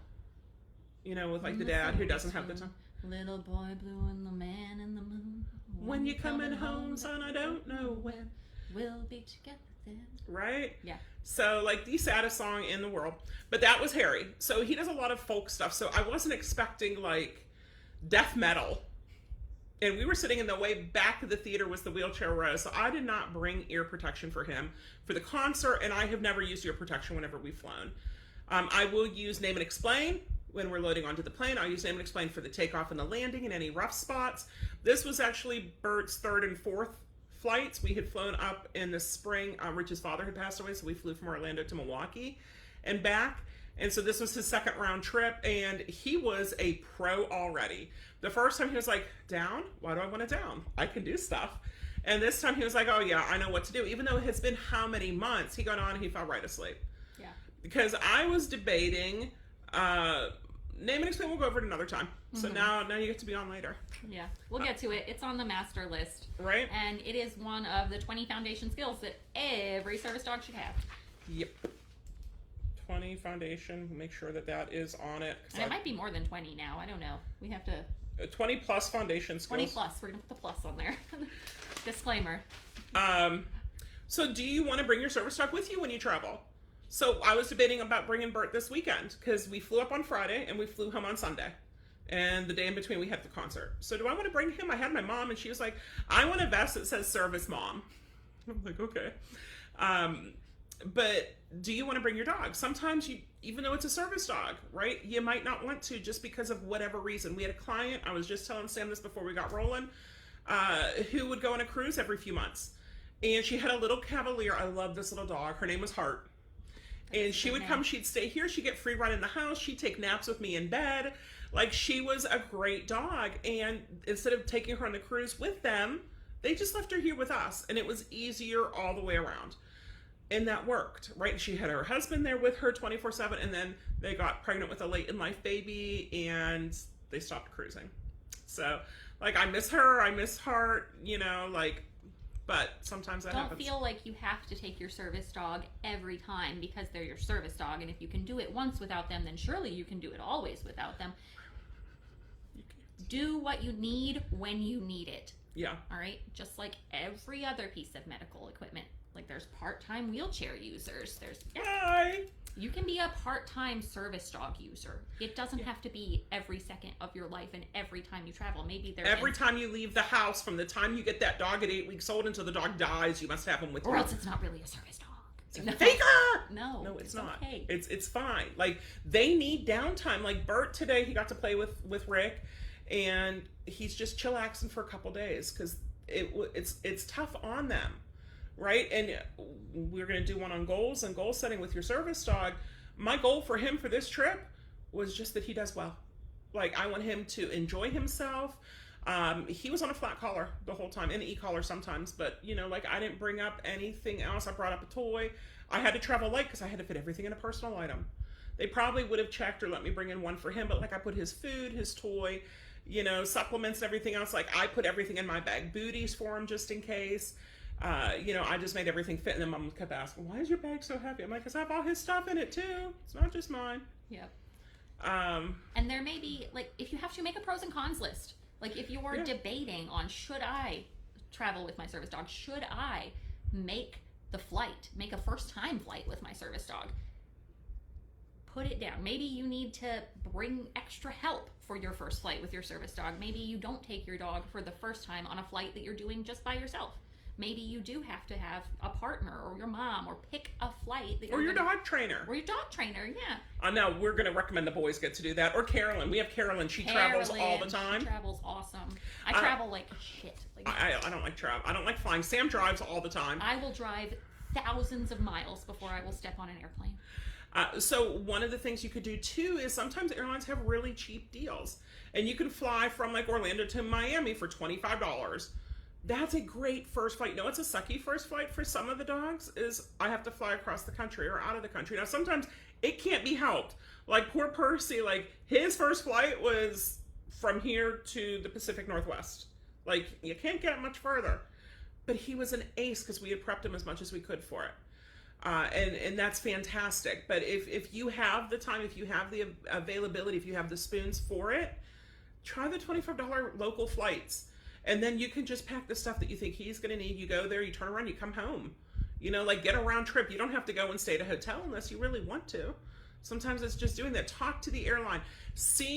with like the dad who doesn't have the tongue. Little boy blue and the man in the moon. When you coming home, son, I don't know when. We'll be together then. Right? Yeah. So, like, the saddest song in the world. But that was Harry. So he does a lot of folk stuff. So I wasn't expecting, like, death metal. And we were sitting in the way back of the theater was the wheelchair row. So I did not bring ear protection for him for the concert. And I have never used ear protection whenever we've flown. I will use Name and Explain when we're loading onto the plane. I'll use Name and Explain for the takeoff and the landing and any rough spots. This was actually Bert's third and fourth flights. We had flown up in the spring. Rich's father had passed away, so we flew from Orlando to Milwaukee and back. And so this was his second round trip, and he was a pro already. The first time he was like, down? Why do I want to down? I can do stuff. And this time he was like, oh yeah, I know what to do. Even though it has been how many months, he got on and he fell right asleep. Yeah. Because I was debating, Name and Explain we'll go over it another time. So now you get to be on later. Yeah, we'll get to it. It's on the master list. Right. And it is one of the 20 foundation skills that every service dog should have. Yep. 20 foundation. Make sure that is on it. And it might be more than 20 now. I don't know. We have to... 20 plus foundation skills. 20 plus. We're going to put the plus on there. Disclaimer. So do you want to bring your service dog with you when you travel? So I was debating about bringing Bert this weekend because we flew up on Friday and we flew home on Sunday. And the day in between we had the concert. So do I want to bring him? I had my mom and she was like, I want a vest that says service mom. I'm like, okay. But do you want to bring your dog? Sometimes you, even though it's a service dog, right? You might not want to just because of whatever reason. We had a client, I was just telling Sam this before we got rolling, who would go on a cruise every few months. And she had a little Cavalier. I love this little dog. Her name was Heart. And she would come, she'd stay here, she'd get free run in the house, she'd take naps with me in bed. Like, she was a great dog. And instead of taking her on the cruise with them, they just left her here with us. And it was easier all the way around. And that worked, right? She had her husband there with her 24/7, and then they got pregnant with a late in life baby, and they stopped cruising. So, like, I miss her, I miss Heart, but sometimes that happens. Don't feel like you have to take your service dog every time because they're your service dog, and if you can do it once without them, then surely you can do it always without them. Do what you need when you need it. Yeah. All right? Just like every other piece of medical equipment. Like, there's part-time wheelchair users. You can be a part-time service dog user. It doesn't have to be every second of your life and every time you travel. Maybe every time you leave the house, from the time you get that dog at 8 weeks old until the dog dies, you must have him with you. Or else it's not really a service dog. It's a faker! No, it's not. Okay. It's fine. Like, they need downtime. Like, Bert today, he got to play with Rick, and he's just chillaxing for a couple days because it's tough on them. Right? And we're going to do one on goals and goal setting with your service dog. My goal for him for this trip was just that he does well. Like, I want him to enjoy himself. He was on a flat collar the whole time, and an e-collar sometimes, but you know, like, I didn't bring up anything else. I brought up a toy. I had to travel light because I had to fit everything in a personal item. They probably would have checked or let me bring in one for him, but like, I put his food, his toy, you know, supplements, and everything else. Like, I put everything in my bag, booties for him just in case. You know, I just made everything fit, and then Mom kept asking, "Why is your bag so heavy?" I'm like, "Cause I have all his stuff in it too. It's not just mine." Yep. And there may be, like, if you have to make a pros and cons list, like if you're debating on, should I travel with my service dog? Should I make the flight, make a first time flight with my service dog? Put it down. Maybe you need to bring extra help for your first flight with your service dog. Maybe you don't take your dog for the first time on a flight that you're doing just by yourself. Maybe you do have to have a partner or your mom, or pick a flight that or your dog trainer. Or your dog trainer, yeah. Now we're going to recommend the boys get to do that. Or Carolyn. We have Carolyn. She travels all the time. She travels awesome. I travel like shit. Like, I don't like travel. I don't like flying. Sam drives all the time. I will drive thousands of miles before I will step on an airplane. So one of the things you could do too is sometimes airlines have really cheap deals, and you can fly from like Orlando to Miami for $25. That's a great first flight. No, it's a sucky first flight for some of the dogs is I have to fly across the country or out of the country. Now, sometimes it can't be helped. Like poor Percy, like his first flight was from here to the Pacific Northwest. Like, you can't get much further. But he was an ace because we had prepped him as much as we could for it. And that's fantastic. But if you have the time, if you have the availability, if you have the spoons for it, try the $25 local flights. And then you can just pack the stuff that you think he's going to need. You go there, you turn around, you come home. You know, like, get a round trip. You don't have to go and stay at a hotel unless you really want to. Sometimes it's just doing that. Talk to the airline.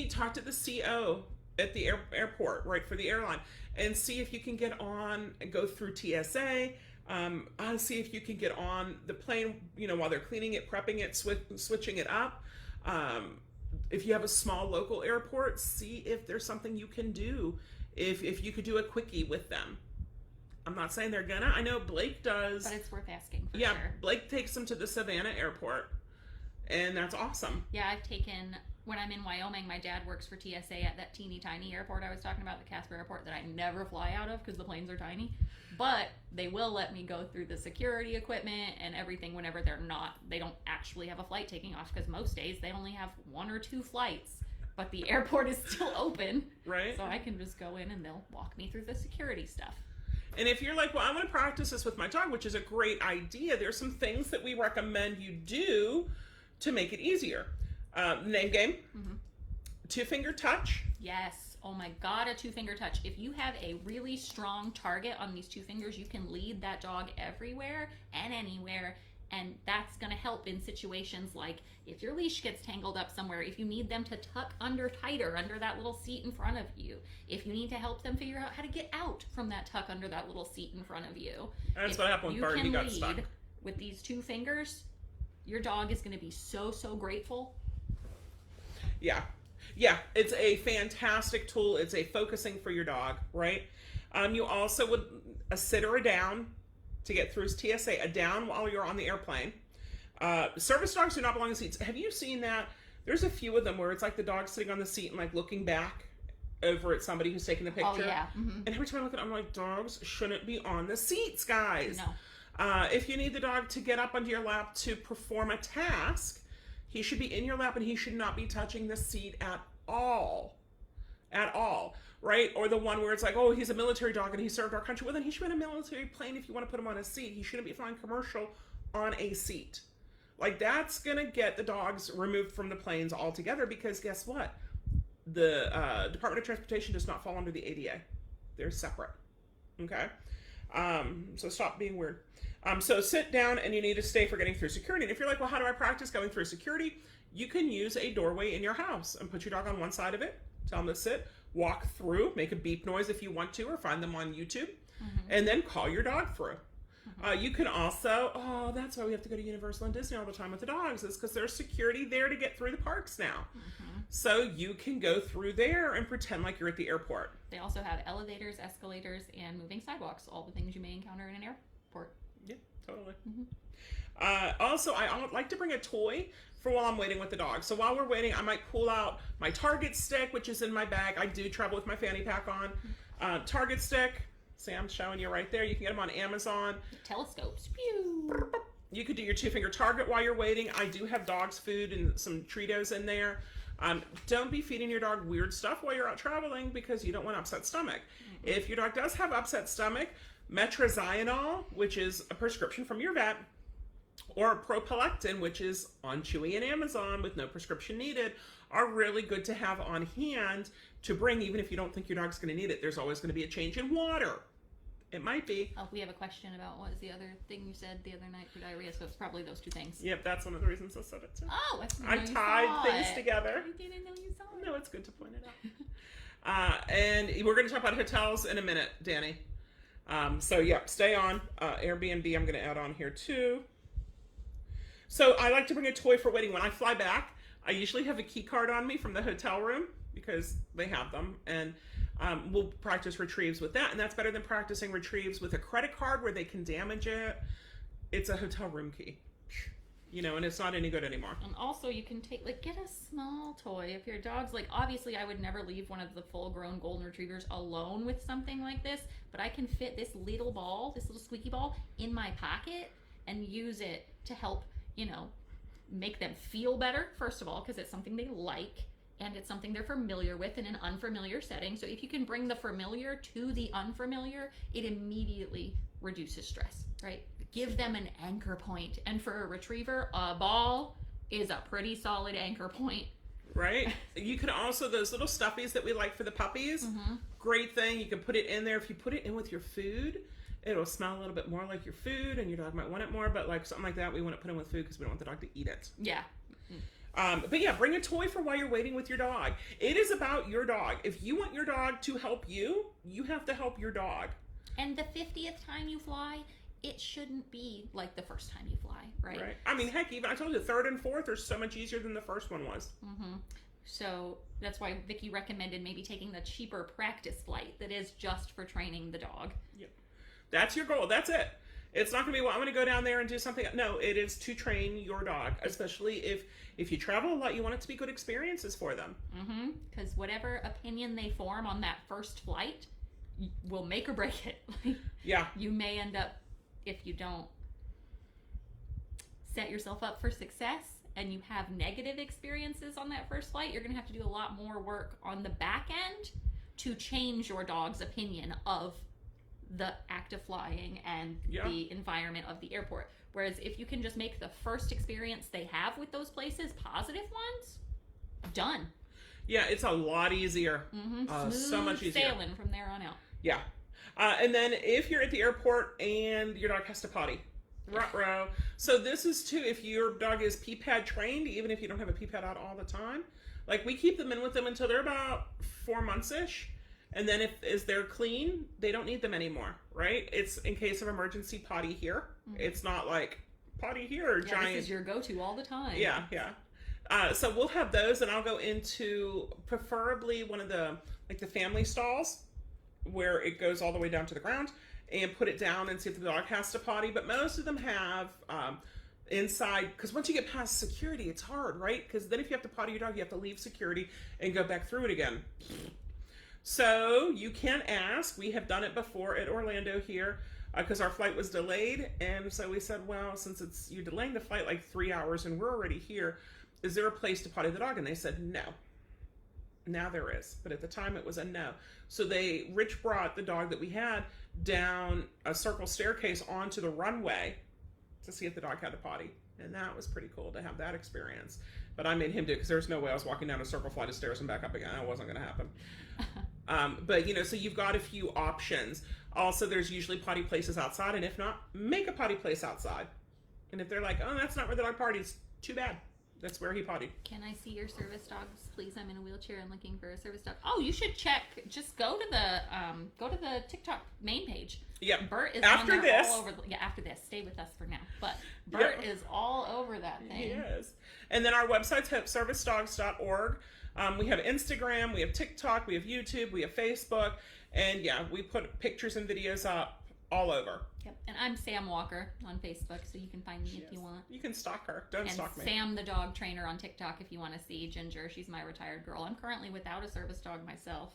Talk to the CO at the airport, right, for the airline. And see if you can get on and go through TSA. See if you can get on the plane, you know, while they're cleaning it, prepping it, switching it up. If you have a small local airport, see if there's something you can do. If you could do a quickie with them. I'm not saying they're gonna. I know Blake does. But it's worth asking for sure. Blake takes them to the Savannah airport. And that's awesome. Yeah, I've taken, when I'm in Wyoming, my dad works for TSA at that teeny tiny airport I was talking about, the Casper airport, that I never fly out of because the planes are tiny. But they will let me go through the security equipment and everything whenever they don't actually have a flight taking off, because most days they only have 1 or 2 flights. But the airport is still open. Right. So I can just go in and they'll walk me through the security stuff. And if you're like, well, I want to practice this with my dog, which is a great idea, there's some things that we recommend you do to make it easier. Name game. Mm-hmm. 2-finger touch. Yes. Oh my God, a 2-finger touch. If you have a really strong target on these 2 fingers, you can lead that dog everywhere and anywhere. And that's going to help in situations like if your leash gets tangled up somewhere, if you need them to tuck under tighter under that little seat in front of you, if you need to help them figure out how to get out from that tuck under that little seat in front of you. That's what happened with Bart. He got stuck. With these 2 fingers, your dog is going to be so grateful. Yeah. Yeah, it's a fantastic tool. It's a focusing for your dog, right? You also would a sit or a down to get through TSA, a down while you're on the airplane. Service dogs do not belong in seats. Have you seen that? There's a few of them where it's like the dog sitting on the seat and like looking back over at somebody who's taking the picture. Oh, yeah. Mm-hmm. And every time I look at it, I'm like, dogs shouldn't be on the seats, guys. No. If you need the dog to get up onto your lap to perform a task, he should be in your lap and he should not be touching the seat at all. At all. Right? Or the one where it's like, oh, he's a military dog and he served our country. Well, then he should be in a military plane if you want to put him on a seat. He shouldn't be flying commercial on a seat. Like, that's going to get the dogs removed from the planes altogether, because guess what? The Department of Transportation does not fall under the ADA. They're separate. Okay? So stop being weird. So sit down, and you need to stay for getting through security. And if you're like, well, how do I practice going through security? You can use a doorway in your house and put your dog on one side of it. Tell them to sit. Walk through, make a beep noise if you want to, or find them on YouTube, and then call your dog through. You can also, that's why we have to go to Universal and Disney all the time with the dogs, is because there's security there to get through the parks now. So you can go through there and pretend like you're at the airport. They also have elevators, escalators, and moving sidewalks, all the things you may encounter in an airport. Yeah, totally. Also, I like to bring a toy for while I'm waiting with the dog. So while we're waiting, I might pull out my Target stick, which is in my bag. I do travel with my fanny pack on. Target stick. See, I'm showing you right there. You can get them on Amazon. Telescopes. Pew. You could do your 2-finger target while you're waiting. I do have dog's food and some Treatos in there. Don't be feeding your dog weird stuff while you're out traveling because you don't want upset stomach. If your dog does have upset stomach, Metrazionol, which is a prescription from your vet, or Propelectin, which is on Chewy and Amazon with no prescription needed, are really good to have on hand to bring, even if you don't think your dog's going to need it. There's always going to be a change in water. It might be. Oh, we have a question about what was the other thing you said the other night for diarrhea, so it's probably those two things. Yep, that's one of the reasons I said it too. Oh, I tied things together. I didn't know you saw it. No, it's good to point it out. And we're going to talk about hotels in a minute, Danny. So yeah, stay on. Airbnb I'm going to add on here too. So I like to bring a toy for waiting. When I fly back, I usually have a key card on me from the hotel room because they have them, and we'll practice retrieves with that, and that's better than practicing retrieves with a credit card where they can damage it. It's a hotel room key, and it's not any good anymore. And also you can get a small toy if your dog's obviously I would never leave one of the full-grown golden retrievers alone with something like this, but I can fit this little ball, this little squeaky ball, in my pocket and use it to help make them feel better, first of all, because it's something they like and it's something they're familiar with in an unfamiliar setting. So if you can bring the familiar to the unfamiliar, it immediately reduces stress, right? Give them an anchor point. And for a retriever, a ball is a pretty solid anchor point. Right? You can also, those little stuffies that we like for the puppies, great thing. You can put it in there. If you put it in with your food, it'll smell a little bit more like your food, and your dog might want it more, but something like that, we want to put in with food because we don't want the dog to eat it. Yeah. But yeah, bring a toy for while you're waiting with your dog. It is about your dog. If you want your dog to help you, you have to help your dog. And the 50th time you fly, it shouldn't be like the first time you fly, right? Right. I mean, heck, even I told you, the third and fourth are so much easier than the first one was. So that's why Vicky recommended maybe taking the cheaper practice flight that is just for training the dog. Yep. That's your goal. That's it. It's not going to be, well, I'm going to go down there and do something. No, it is to train your dog, especially if you travel a lot, you want it to be good experiences for them. Because whatever opinion they form on that first flight will make or break it. Yeah. You may end up, if you don't set yourself up for success and you have negative experiences on that first flight, you're going to have to do a lot more work on the back end to change your dog's opinion of the act of flying and the environment of the airport. Whereas if you can just make the first experience they have with those places positive ones, done. Yeah, it's a lot easier. So much easier. Sailing from there on out. Yeah. And then if you're at the airport and your dog has to potty, ruh-roh. So this is too, if your dog is pee pad trained, even if you don't have a pee pad out all the time, we keep them in with them until they're about 4 months-ish. And then if they're clean, they don't need them anymore, right? It's in case of emergency potty here. It's not like potty here, giant. This is your go-to all the time. Yeah. So we'll have those, and I'll go into preferably one of the family stalls where it goes all the way down to the ground, and put it down and see if the dog has to potty. But most of them have inside, because once you get past security, it's hard, right? Because then if you have to potty your dog, you have to leave security and go back through it again. So you can ask. We have done it before at Orlando here because our flight was delayed. And so we said, well, since you're delaying the flight 3 hours and we're already here, is there a place to potty the dog? And they said no. Now there is. But at the time it was a no. So Rich brought the dog that we had down a circle staircase onto the runway to see if the dog had to potty. And that was pretty cool to have that experience. But I made him do it because there's no way I was walking down a circle flight of stairs and back up again. That wasn't going to happen. But so you've got a few options. Also, there's usually potty places outside, and if not, make a potty place outside. And if they're like, oh, that's not where the dog parties, too bad. That's where he pottied. Can I see your service dogs, please? I'm in a wheelchair and looking for a service dog. Oh, you should check. Just go to the TikTok main page. Yep. Bert is after on there this. all over. After this. Stay with us for now. But Bert is all over that thing. He is. And then our website's hopeservicedogs.org. We have Instagram, we have TikTok, we have YouTube, we have Facebook, and we put pictures and videos up all over. Yep. And I'm Sam Walker on Facebook, so you can find me if you want. You can stalk her. Don't stalk me. And Sam the dog trainer on TikTok if you want to see Ginger. She's my retired girl. I'm currently without a service dog myself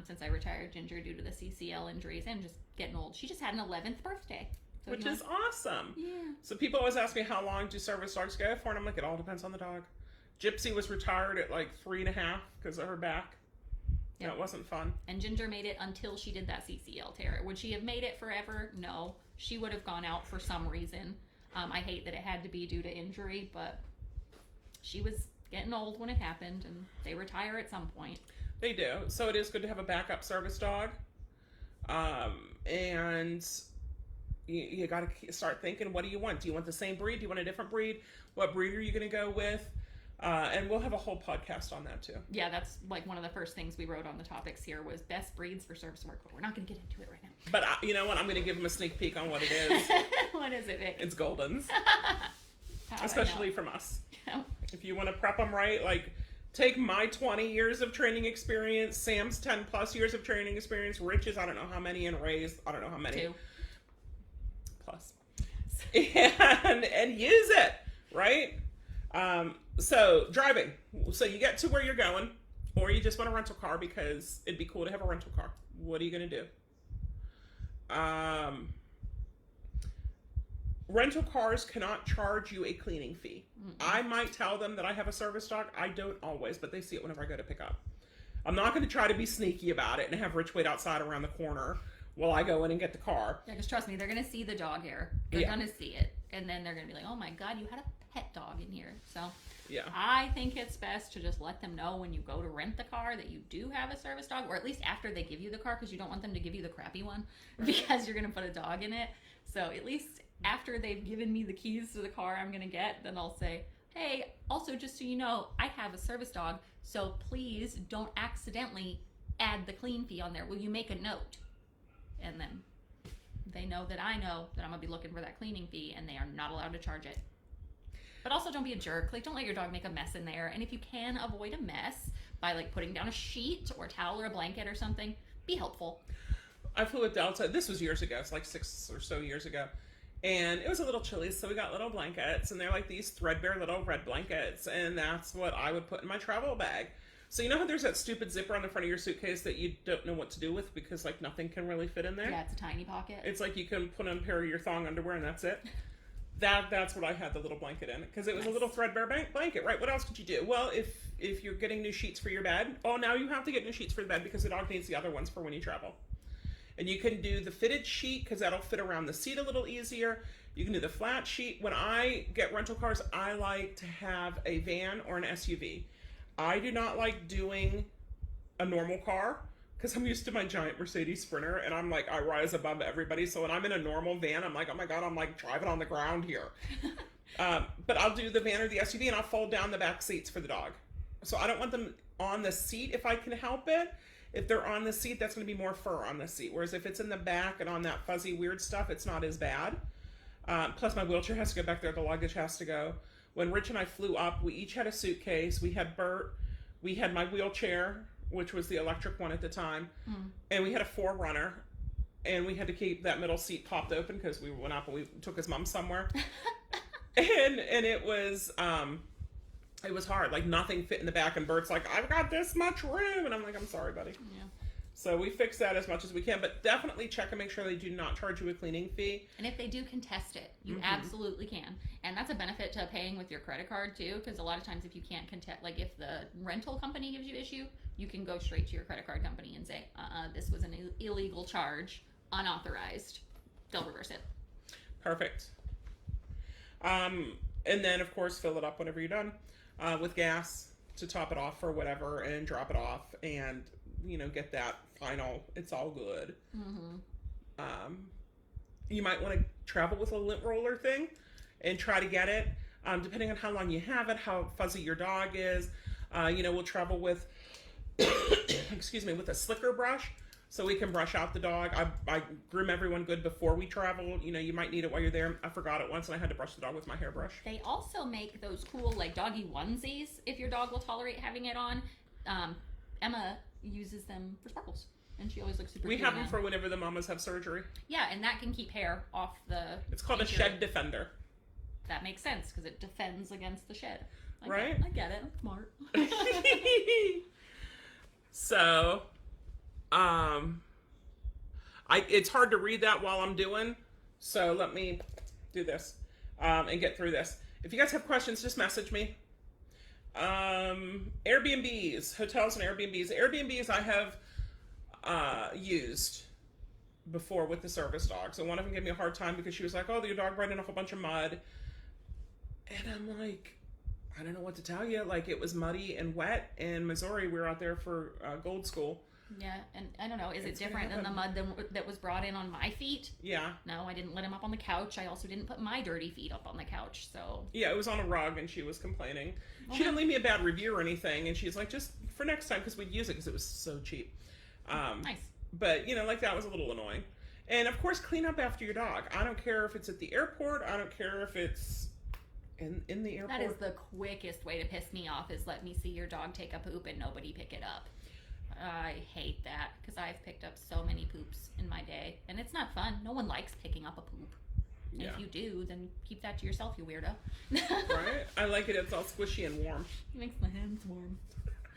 since I retired Ginger due to the CCL injuries and just getting old. She just had an 11th birthday. So which is awesome. Yeah. So people always ask me, how long do service dogs go for? And I'm like, it all depends on the dog. Gypsy was retired at like 3.5 because of her back. Yep. That wasn't fun. And Ginger made it until she did that CCL tear. Would she have made it forever? No. She would have gone out for some reason. I hate that it had to be due to injury, but she was getting old when it happened, and they retire at some point. They do. So it is good to have a backup service dog. And you got to start thinking, what do you want? Do you want the same breed? Do you want a different breed? What breed are you going to go with? And we'll have a whole podcast on that too. Yeah, that's like one of the first things we wrote on the topics here was best breeds for service work, but we're not going to get into it right now. But you know what? I'm going to give them a sneak peek on what it is. What is it, Vic? It's Goldens. Especially from us. If you want to prep them right, like take my 20 years of training experience, Sam's 10 plus years of training experience, Rich's I don't know how many, and Ray's I don't know how many. 2 plus. And use it, right? So driving. So you get to where you're going, or you just want a rental car because it'd be cool to have a rental car. What are you going to do? Rental cars cannot charge you a cleaning fee. Mm-mm. I might tell them that I have a service dog. I don't always, but they see it whenever I go to pick up. I'm not going to try to be sneaky about it and have Rich wait outside around the corner while I go in and get the car. Yeah, because trust me, they're going to see the dog hair. They're going to see it. And then they're going to be like, oh my God, you had a pet dog in here. So yeah, I think it's best to just let them know when you go to rent the car that you do have a service dog, or at least after they give you the car, because you don't want them to give you the crappy one because you're going to put a dog in it. So at least after they've given me the keys to the car I'm going to get, then I'll say, hey, also just so you know, I have a service dog, so please don't accidentally add the clean fee on there. Will you make a note? And then they know that I know that I'm going to be looking for that cleaning fee, and they are not allowed to charge it. But also don't be a jerk. Like, don't let your dog make a mess in there. And if you can avoid a mess by like putting down a sheet or a towel or a blanket or something, be helpful. I flew with Delta. This was years ago. It's like 6 or so years ago. And it was a little chilly, so we got little blankets, and they're like these threadbare little red blankets, and that's what I would put in my travel bag. So you know how there's that stupid zipper on the front of your suitcase that you don't know what to do with because like nothing can really fit in there? Yeah, it's a tiny pocket. It's like you can put on a pair of your thong underwear and that's it. That's what I had the little blanket in, because it was a little threadbare blanket, right? What else could you do? Well, if you're getting new sheets for your bed, now you have to get new sheets for the bed because the dog needs the other ones for when you travel. And you can do the fitted sheet because that'll fit around the seat a little easier. You can do the flat sheet. When I get rental cars, I like to have a van or an SUV. I do not like doing a normal car because I'm used to my giant Mercedes Sprinter, and I'm like, I rise above everybody. So when I'm in a normal van, I'm like, oh my God, I'm like driving on the ground here. But I'll do the van or the SUV, and I'll fold down the back seats for the dog. So I don't want them on the seat if I can help it. If they're on the seat, that's going to be more fur on the seat. Whereas if it's in the back and on that fuzzy weird stuff, it's not as bad. Plus my wheelchair has to go back there. The luggage has to go. When Rich and I flew up, we each had a suitcase. We had Bert. We had my wheelchair, which was the electric one at the time. And we had a 4Runner. And we had to keep that middle seat popped open because we went up and we took his mom somewhere. and it was hard. Like nothing fit in the back. And Bert's like, I've got this much room. And I'm like, I'm sorry, buddy. Yeah. So we fix that as much as we can, but definitely check and make sure they do not charge you a cleaning fee. And if they do contest it, you absolutely can. And that's a benefit to paying with your credit card too, because a lot of times if you can't contest, like if the rental company gives you issue, you can go straight to your credit card company and say, this was an illegal charge, unauthorized. They'll reverse it. Perfect. And then of course fill it up whenever you're done with gas to top it off or whatever, and drop it off and get that final, it's all good. You might want to travel with a lint roller thing and try to get it, depending on how long you have it, how fuzzy your dog is. We'll travel with, with a slicker brush so we can brush out the dog. I groom everyone good before we travel. You might need it while you're there. I forgot it once and I had to brush the dog with my hairbrush. They also make those cool like doggy onesies if your dog will tolerate having it on. Emma uses them for sparkles, and she always looks super We cute have them again. for whenever the mamas have surgery. Yeah, and that can keep hair off the... It's called a interior. shed defender. That makes sense, because it defends against the shed. Right? I get it. I'm smart. So, it's hard to read that while I'm doing, so let me do this and get through this. If you guys have questions, just message me. Airbnbs, hotels and Airbnbs. Airbnbs I have used before with the service dogs, and one of them gave me a hard time because she was like, "Oh, your dog ran off a bunch of mud," and I'm like, I don't know what to tell you. Like, it was muddy and wet in Missouri. We were out there for Gold School. Yeah, and I don't know, is it different than the mud that was brought in on my feet? Yeah. No, I didn't let him up on the couch. I also didn't put my dirty feet up on the couch, so... Yeah, it was on a rug, and she was complaining. She didn't leave me a bad review or anything, and she's like, just for next time, because we'd use it because it was so cheap. Nice. But, like, that was a little annoying. And, of course, clean up after your dog. I don't care if it's at the airport. I don't care if it's in the airport. That is the quickest way to piss me off, is let me see your dog take a poop and nobody pick it up. I hate that, because I've picked up so many poops in my day, and it's not fun. No one likes picking up a poop. And if you do, then keep that to yourself, you weirdo. Right? I like it. It's all squishy and warm. It makes my hands warm.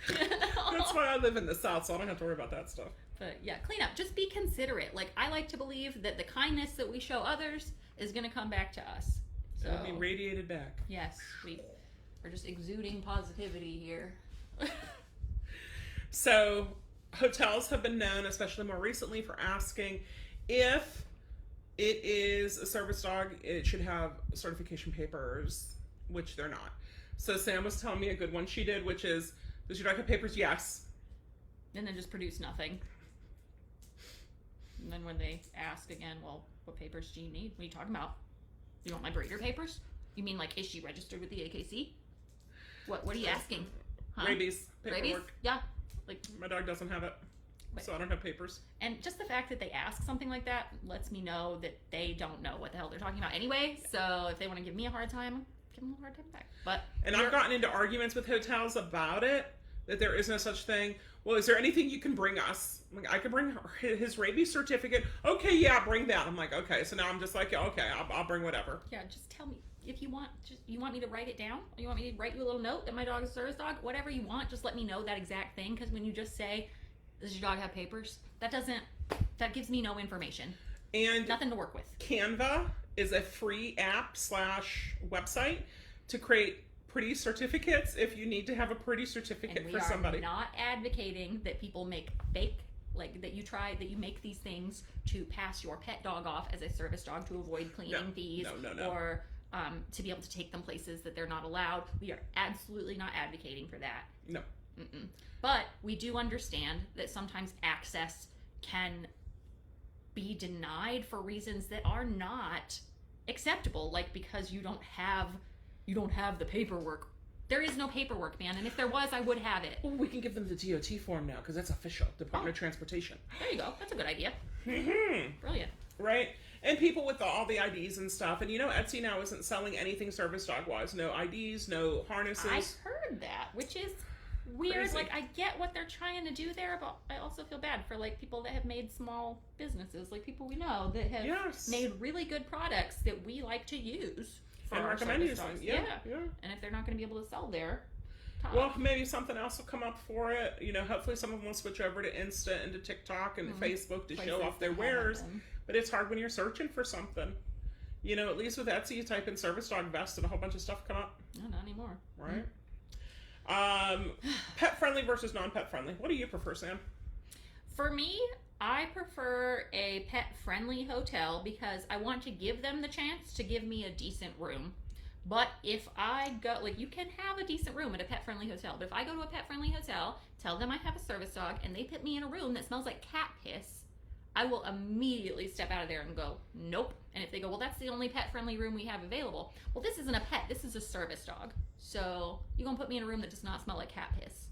That's why I live in the South, so I don't have to worry about that stuff. But yeah, clean up. Just be considerate. Like, I like to believe that the kindness that we show others is going to come back to us. So, It'll be radiated back. Yes, we're just exuding positivity here. So, hotels have been known, especially more recently, for asking if it is a service dog, it should have certification papers, which they're not. So, Sam was telling me a good one she did, which is, does your dog have papers? Yes. And then just produce nothing. And then when they ask again, well, what papers do you need? What are you talking about? You want my breeder papers? You mean, like, is she registered with the AKC? What are you asking? Huh? Rabies paperwork. Rabies? Yeah. Like, my dog doesn't have it, so I don't have papers. And just the fact that they ask something like that lets me know that they don't know what the hell they're talking about anyway. So if they want to give me a hard time, give them a hard time back. And I've gotten into arguments with hotels about it, that there is no such thing. Well, is there anything you can bring us? Like, I could bring his rabies certificate. Okay, yeah, bring that. I'm like, okay. So now I'm just like, okay, I'll bring whatever. Yeah, just tell me. If you want, you want me to write it down? Or you want me to write you a little note that my dog is a service dog? Whatever you want, just let me know that exact thing. Because when you just say, does your dog have papers? That gives me no information. And nothing to work with. Canva is a free app / website to create pretty certificates if you need to have a pretty certificate for somebody. We are not advocating that people make fake, like that you make these things to pass your pet dog off as a service dog to avoid cleaning fees. No. Or to be able to take them places that they're not allowed. We are absolutely not advocating for that. No. Mm-mm. But we do understand that sometimes access can be denied for reasons that are not acceptable, like because you don't have the paperwork. There is no paperwork, man, and if there was, I would have it. Well, we can give them the DOT form now, because that's official, Department of Transportation. There you go. That's a good idea. Mm-hmm. Brilliant. Right? And people with all the IDs and stuff, and Etsy now isn't selling anything service dog-wise. No IDs, no harnesses. I heard that, which is weird. Crazy. Like, I get what they're trying to do there, but I also feel bad for, like, people that have made small businesses, like people we know that have made really good products that we like to use. And recommend using. Yeah. And if they're not going to be able to sell there, well, maybe something else will come up for it. Hopefully someone will switch over to Insta and to TikTok and Facebook to show off their wares. But it's hard when you're searching for something. At least with Etsy, you type in service dog vest and a whole bunch of stuff come up. No, not anymore. Right? Pet friendly versus non-pet friendly. What do you prefer, Sam? For me, I prefer a pet-friendly hotel because I want to give them the chance to give me a decent room. But if I go, like, you can have a decent room at a pet-friendly hotel, but if I go to a pet-friendly hotel, tell them I have a service dog, and they put me in a room that smells like cat piss, I will immediately step out of there and go, nope. And if they go, well, that's the only pet-friendly room we have available. Well, this isn't a pet, this is a service dog. So you're going to put me in a room that does not smell like cat piss.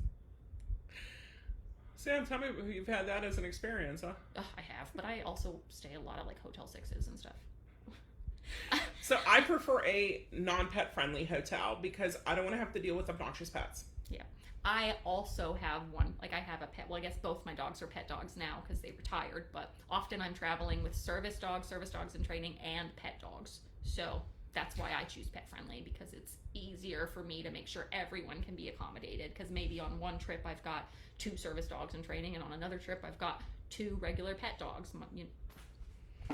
Sam, tell me if you've had that as an experience, huh? I have, but I also stay a lot of, like, Hotel 6s and stuff. So I prefer a non-pet friendly hotel because I don't want to have to deal with obnoxious pets. Yeah. I also have one, like I have a pet, well I guess both my dogs are pet dogs now because they retired, but often I'm traveling with service dogs in training, and pet dogs. So that's why I choose pet friendly, because it's easier for me to make sure everyone can be accommodated, because maybe on one trip I've got 2 service dogs in training, and on another trip I've got 2 regular pet dogs.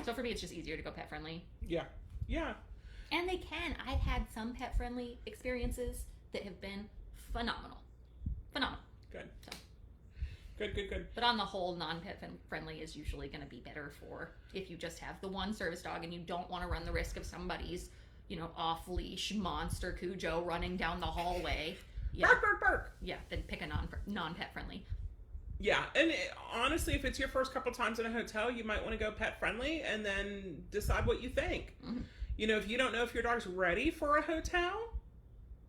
So for me it's just easier to go pet friendly. Yeah. And they can. I've had some pet friendly experiences that have been phenomenal. Good. So. Good. But on the whole, non-pet friendly is usually going to be better for if you just have the one service dog and you don't want to run the risk of somebody's, off-leash monster Cujo running down the hallway. Yeah. Bark. Yeah, then pick a non-pet friendly. Yeah, and honestly, if it's your first couple times in a hotel, you might want to go pet friendly and then decide what you think. Mm-hmm. If you don't know if your dog's ready for a hotel,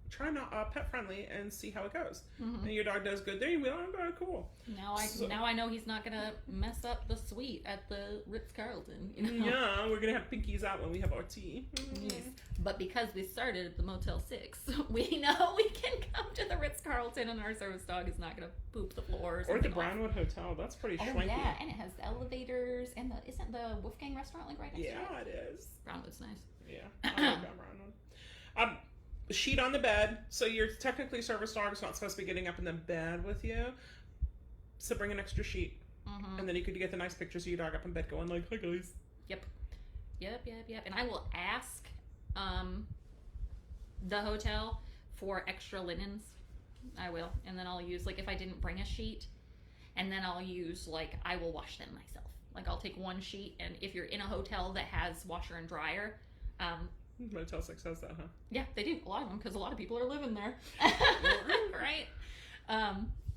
try not pet friendly and see how it goes. Mm-hmm. And your dog does good there, you'll be like, oh, cool. Now I know he's not gonna mess up the suite at the Ritz-Carlton. Yeah, we're gonna have pinkies out when we have our tea. Yes. But because we started at the Motel 6, we know we can come to the Ritz-Carlton and our service dog is not gonna poop the floors. Or the Brownwood Hotel. That's pretty schwanky. Yeah, and it has the elevators, and isn't the Wolfgang restaurant like right next to it? Yeah, it is. Brownwood's nice. Yeah, I like that Brownwood. Sheet on the bed, so your technically service dog's not supposed to be getting up in the bed with you, so bring an extra sheet. Mm-hmm. And then you could get the nice pictures of your dog up in bed going like, hi guys. Yep. And I will ask the hotel for extra linens. I will. And then I'll use, like, if I didn't bring a sheet, and then I'll use, like, I will wash them myself. Like, I'll take one sheet, and if you're in a hotel that has washer and dryer, Motel 6 has that, huh? yeah, they do. A lot of them, because a lot of people are living there. Right?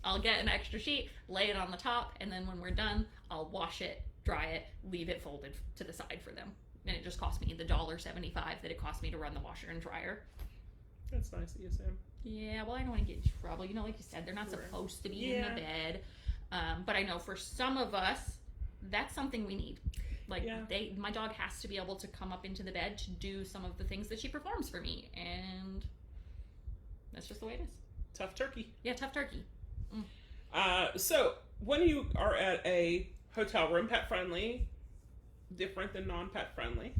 I'll get an extra sheet, lay it on the top, and then when we're done, I'll wash it, dry it, leave it folded to the side for them. And it just cost me the $1.75 that it cost me to run the washer and dryer. That's nice of you, Sam. Yeah, well, I don't want to get in trouble. Like you said, they're not supposed to be in the bed. But I know for some of us, that's something we need. Like, my dog has to be able to come up into the bed to do some of the things that she performs for me. And that's just the way it is. Tough turkey. Yeah, tough turkey. So, when you are at a hotel room, pet friendly, different than non-pet friendly,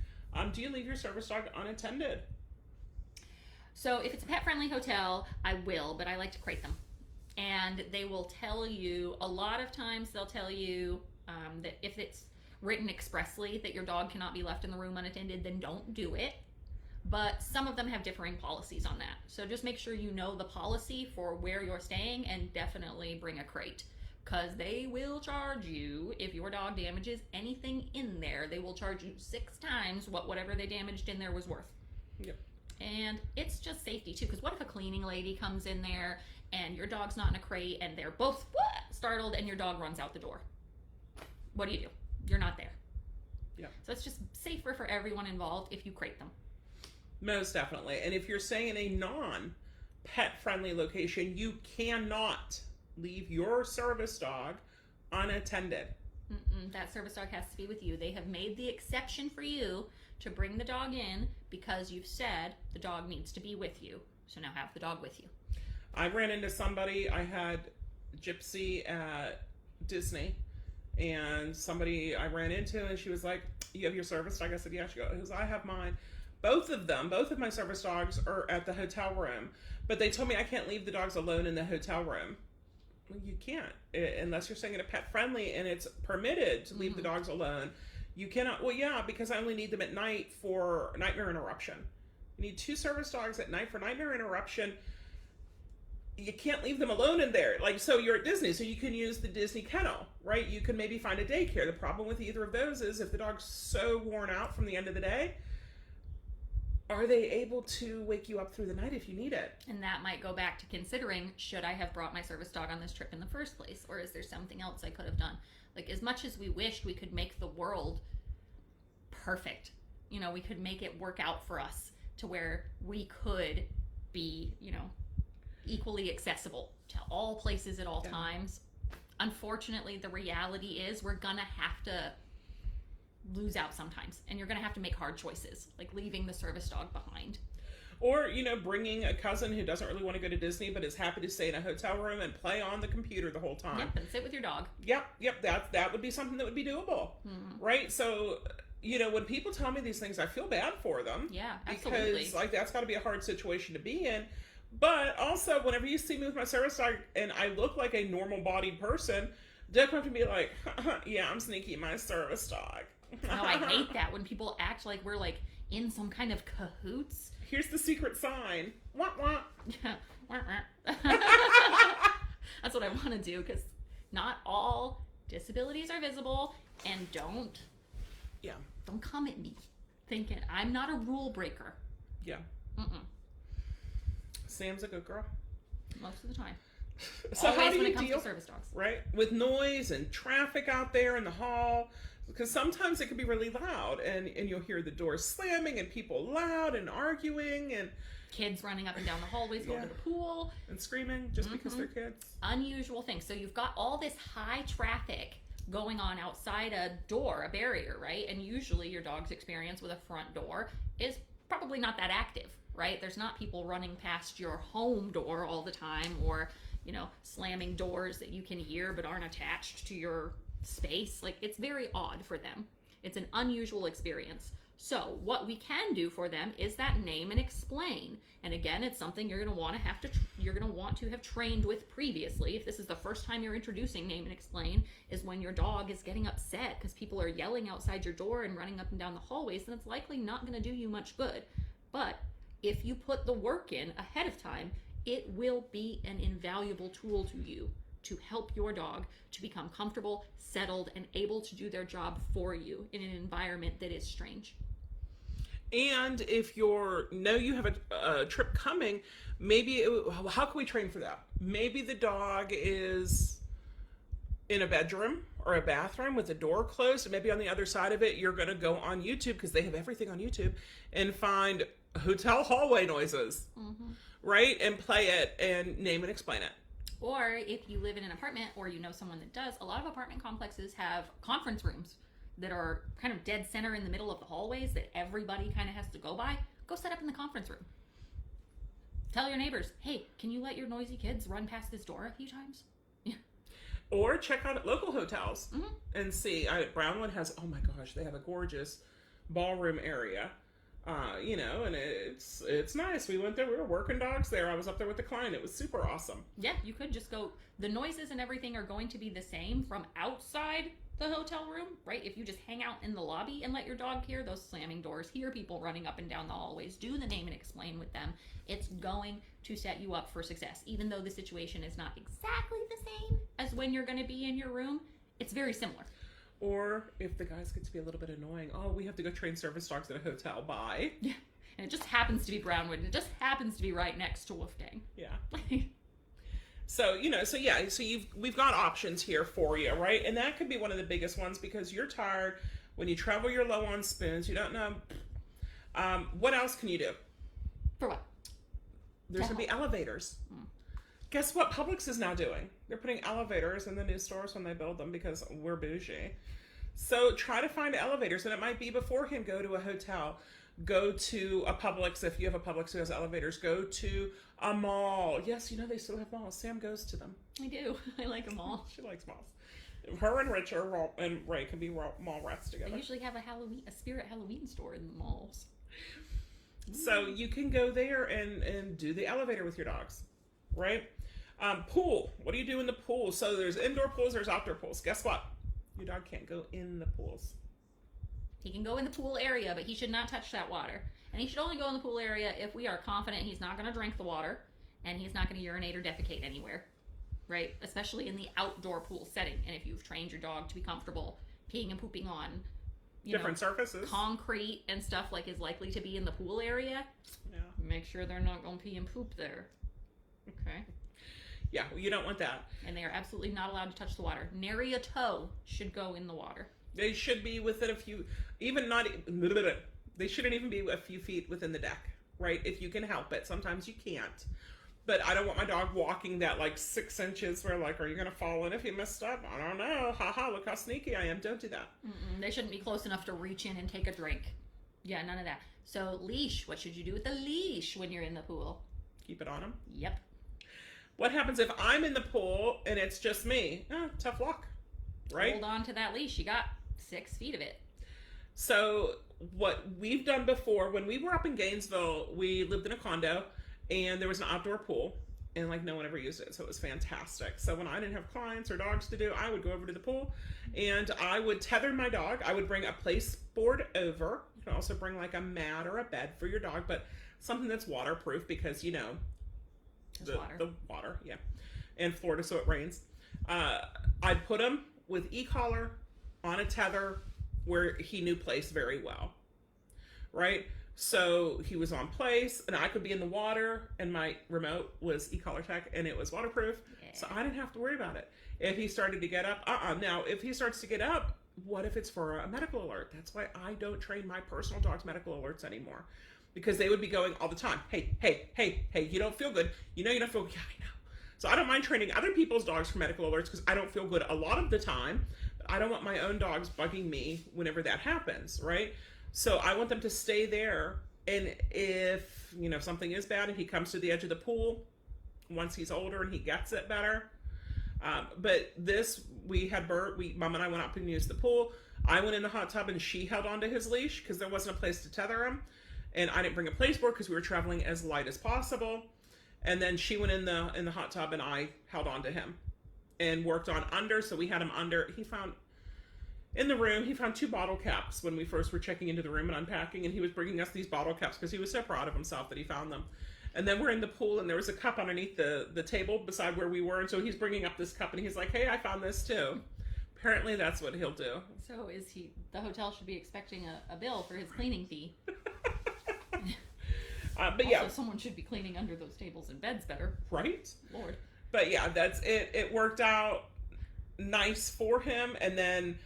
do you leave your service dog unattended? So if it's a pet friendly hotel, I will, but I like to crate them. And they will tell you, a lot of times they'll tell you that if it's written expressly that your dog cannot be left in the room unattended, then don't do it. But some of them have differing policies on that. So just make sure you know the policy for where you're staying, and definitely bring a crate. Because they will charge you, if your dog damages anything in there, they will charge you 6 times whatever they damaged in there was worth. Yep. And it's just safety too, because what if a cleaning lady comes in there and your dog's not in a crate and they're both startled and your dog runs out the door? What do? You're not there. Yeah. So it's just safer for everyone involved if you crate them. Most definitely. And if you're staying in a non-pet friendly location, you cannot leave your service dog unattended. That service dog has to be with you. They have made the exception for you to bring the dog in because you've said the dog needs to be with you. So now have the dog with you. I ran into somebody, I had Gypsy at Disney, and somebody I ran into, and she was like, you have your service dog? I said, yeah. She goes, I have mine. Both of my service dogs are at the hotel room, but they told me I can't leave the dogs alone in the hotel room. Well, you can't, unless you're staying at a pet friendly and it's permitted to leave the dogs alone. You cannot, well, yeah, because I only need them at night for nightmare interruption. You need 2 service dogs at night for nightmare interruption. You can't leave them alone in there. Like, so you're at Disney, so you can use the Disney kennel, right? You can maybe find a daycare. The problem with either of those is if the dog's so worn out from the end of the day, are they able to wake you up through the night if you need it? And that might go back to considering, should I have brought my service dog on this trip in the first place? Or is there something else I could have done? Like, as much as we wished we could make the world perfect, we could make it work out for us to where we could be, equally accessible to all places at all times. Unfortunately, the reality is we're gonna have to lose out sometimes, and you're gonna have to make hard choices, like leaving the service dog behind. Or, bringing a cousin who doesn't really want to go to Disney but is happy to stay in a hotel room and play on the computer the whole time. Yep, and sit with your dog. Yep, that would be something that would be doable, right? So, when people tell me these things, I feel bad for them. Yeah, absolutely. Because, that's got to be a hard situation to be in. But also, whenever you see me with my service dog and I look like a normal-bodied person, don't come to me like, yeah, I'm Sneaky, my service dog. No, I hate that when people act like we're, in some kind of cahoots. Here's the secret sign. Wah, wah. Yeah. That's what I want to do, because not all disabilities are visible, and don't come at me thinking I'm not a rule breaker. Yeah. Sam's a good girl. Most of the time. So always how do when you it comes deal, to service dogs. right, with noise and traffic out there in the hall? Because sometimes it can be really loud, and you'll hear the doors slamming and people loud and arguing and kids running up and down the hallways, going to the pool. And screaming just because they're kids. Unusual things. So you've got all this high traffic going on outside a door, a barrier, right? And usually your dog's experience with a front door is probably not that active, right? There's not people running past your home door all the time, or, slamming doors that you can hear but aren't attached to your space. It's very odd for them. It's an unusual experience. So what we can do for them is that name and explain. And again, it's something you're going to want to have trained with previously. If this is the first time you're introducing name and explain, is when your dog is getting upset because people are yelling outside your door and running up and down the hallways, then it's likely not going to do you much good. But if you put the work in ahead of time, it will be an invaluable tool to you to help your dog to become comfortable, settled, and able to do their job for you in an environment that is strange. And if you have a trip coming, how can we train for that? Maybe the dog is in a bedroom or a bathroom with the door closed, and maybe on the other side of it, you're going to go on YouTube, because they have everything on YouTube, and find hotel hallway noises, right? And play it and name and explain it. Or if you live in an apartment, or someone that does, a lot of apartment complexes have conference rooms that are kind of dead center in the middle of the hallways that everybody kind of has to go by. Go set up in the conference room. Tell your neighbors, hey, can you let your noisy kids run past this door a few times? Yeah. Or check out local hotels and see. Brownwood has, oh my gosh, they have a gorgeous ballroom area. And it's nice. We went there. We were working dogs there. I was up there with the client. It was super awesome. Yeah, you could just go. The noises and everything are going to be the same from outside the hotel room, right? If you just hang out in the lobby and let your dog hear those slamming doors, hear people running up and down the hallways, do the name and explain with them, it's going to set you up for success. Even though the situation is not exactly the same as when you're going to be in your room, it's very similar. Or if the guys get to be a little bit annoying, we have to go train service dogs at a hotel. Bye. Yeah. And it just happens to be Brownwood, and it just happens to be right next to Wolfgang. Yeah. So we've got options here for you, right? And that could be one of the biggest ones, because you're tired. When you travel, you're low on spoons. You don't know. What else can you do? For what? There's going to be elevators. Guess what Publix is now doing? They're putting elevators in the new stores when they build them, because we're bougie. So try to find elevators, and it might be beforehand. Go to a hotel. Go to a Publix if you have a Publix who has elevators. Go to a mall. Yes, they still have malls. Sam goes to them. I do. I like them all. She likes malls. Her and Ray can be mall rats together. They usually have a Spirit Halloween store in the malls. So you can go there and do the elevator with your dogs, right? Pool. What do you do in the pool? So there's indoor pools, there's outdoor pools. Guess what? Your dog can't go in the pools. He can go in the pool area, but he should not touch that water. And he should only go in the pool area if we are confident he's not going to drink the water and he's not going to urinate or defecate anywhere, right? Especially in the outdoor pool setting. And if you've trained your dog to be comfortable peeing and pooping on different surfaces, concrete and stuff is likely to be in the pool area, make sure they're not going to pee and poop there. Okay. Yeah, you don't want that. And they are absolutely not allowed to touch the water. Nary a toe should go in the water. They should be within they shouldn't even be a few feet within the deck, right? If you can help it. Sometimes you can't. But I don't want my dog walking that 6 inches where are you going to fall in if you messed up? I don't know. Haha, look how sneaky I am. Don't do that. They shouldn't be close enough to reach in and take a drink. Yeah, none of that. So leash, what should you do with the leash when you're in the pool? Keep it on him. Yep. What happens if I'm in the pool and it's just me? Tough luck, right? Hold on to that leash. You got 6 feet of it. So what we've done before, when we were up in Gainesville, we lived in a condo and there was an outdoor pool and like no one ever used it. So it was fantastic. So when I didn't have clients or dogs to do, I would go over to the pool and I would tether my dog. I would bring a place board over. You can also bring like a mat or a bed for your dog, but something that's waterproof because, you know, the water, yeah. In Florida, so it rains. I'd put him with e-collar on a tether where he knew place very well, right? So he was on place and I could be in the water and my remote was e-collar tech and it was waterproof. Yeah. So I didn't have to worry about it. If he started to get up, Now, if he starts to get up, what if it's for a medical alert? That's why I don't train my personal dog's medical alerts anymore. Because they would be going all the time, hey, you don't feel good. You know you don't feel good. Yeah, I know. So I don't mind training other people's dogs for medical alerts because I don't feel good a lot of the time. But I don't want my own dogs bugging me whenever that happens, right? So I want them to stay there. And if, you know, something is bad and he comes to the edge of the pool, once he's older and he gets it better. But we had Bert, Mom and I went up and used the pool. I went in the hot tub and she held onto his leash because there wasn't a place to tether him. And I didn't bring a place board because we were traveling as light as possible. And then she went in the hot tub and I held on to him and worked on under. So we had him under. He found 2 bottle caps when we first were checking into the room and unpacking. And he was bringing us these bottle caps because he was so proud of himself that he found them. And then we're in the pool and there was a cup underneath the table beside where we were. And so he's bringing up this cup and he's like, hey, I found this too. Apparently that's what he'll do. So the hotel should be expecting a bill for his cleaning fee. But also, yeah, someone should be cleaning under those tables and beds better. Right? Lord. But yeah, that's it. It worked out nice for him. And then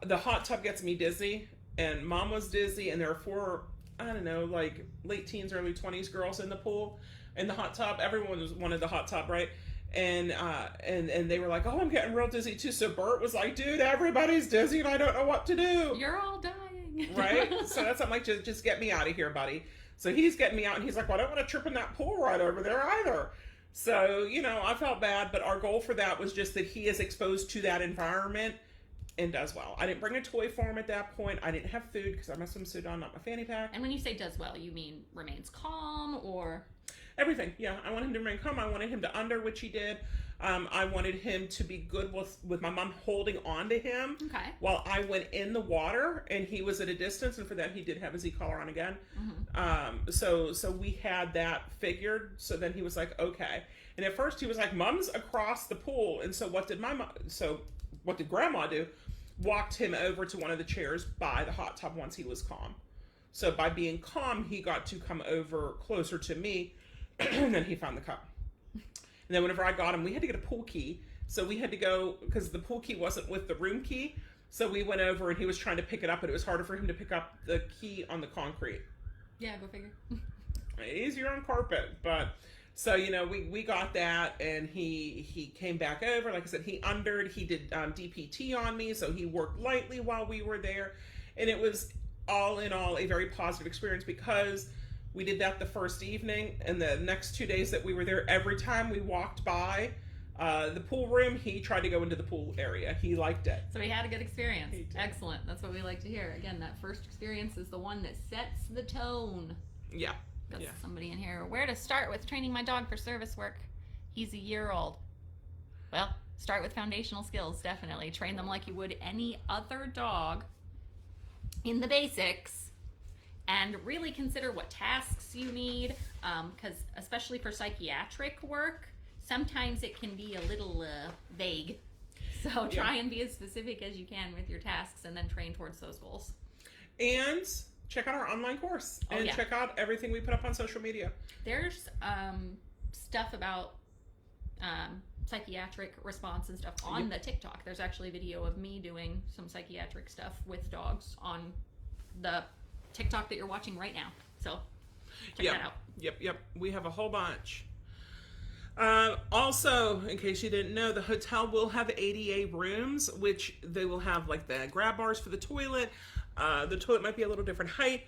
the hot tub gets me dizzy and Mom was dizzy and there were 4, I don't know, like late teens, early 20s girls in the pool, in the hot tub. Everyone wanted the hot tub, right? And they were like, oh, I'm getting real dizzy too. So Bert was like, dude, everybody's dizzy and I don't know what to do. You're all dying. Right? So that's I'm like, just get me out of here, buddy. So he's getting me out and he's like, well, I don't want to trip in that pool right over there either. So, you know, I felt bad, but our goal for that was just that he is exposed to that environment and does well. I didn't bring a toy for him at that point. I didn't have food because I'm a swimsuit on, not my fanny pack. And when you say does well, you mean remains calm or? Everything, yeah. I wanted him to remain calm. I wanted him to under, which he did. I wanted him to be good with my mom holding on to him while I went in the water and he was at a distance, and for that he did have his e-collar on again. Mm-hmm. So we had that figured. So then he was like, okay. And at first he was like, Mom's across the pool. And so what did Grandma do? Walked him over to one of the chairs by the hot tub once he was calm. So by being calm, he got to come over closer to me, and then he found the cup. And then whenever I got him, we had to get a pool key. So we had to go, because the pool key wasn't with the room key. So we went over and he was trying to pick it up, but it was harder for him to pick up the key on the concrete. Yeah, go figure. Easier on carpet. But so, you know, we got that and he came back over. Like I said, he undered, he did DPT on me. So he worked lightly while we were there. And it was all in all a very positive experience because we did that the first evening, and the next 2 days that we were there, every time we walked by the pool room, he tried to go into the pool area. He liked it. So he had a good experience. Excellent. That's what we like to hear. Again, that first experience is the one that sets the tone. Yeah. Got somebody in here. Where to start with training my dog for service work? He's a year old. Well, start with foundational skills, definitely. Train them like you would any other dog in the basics. And really consider what tasks you need, because especially for psychiatric work, sometimes it can be a little vague. So try and be as specific as you can with your tasks and then train towards those goals. And check out our online course and check out everything we put up on social media. There's stuff about psychiatric response and stuff on the TikTok. There's actually a video of me doing some psychiatric stuff with dogs on the TikTok that you're watching right now. So check that out. Yep. We have a whole bunch. Also, in case you didn't know, the hotel will have ADA rooms, which they will have like the grab bars for the toilet. The toilet might be a little different height.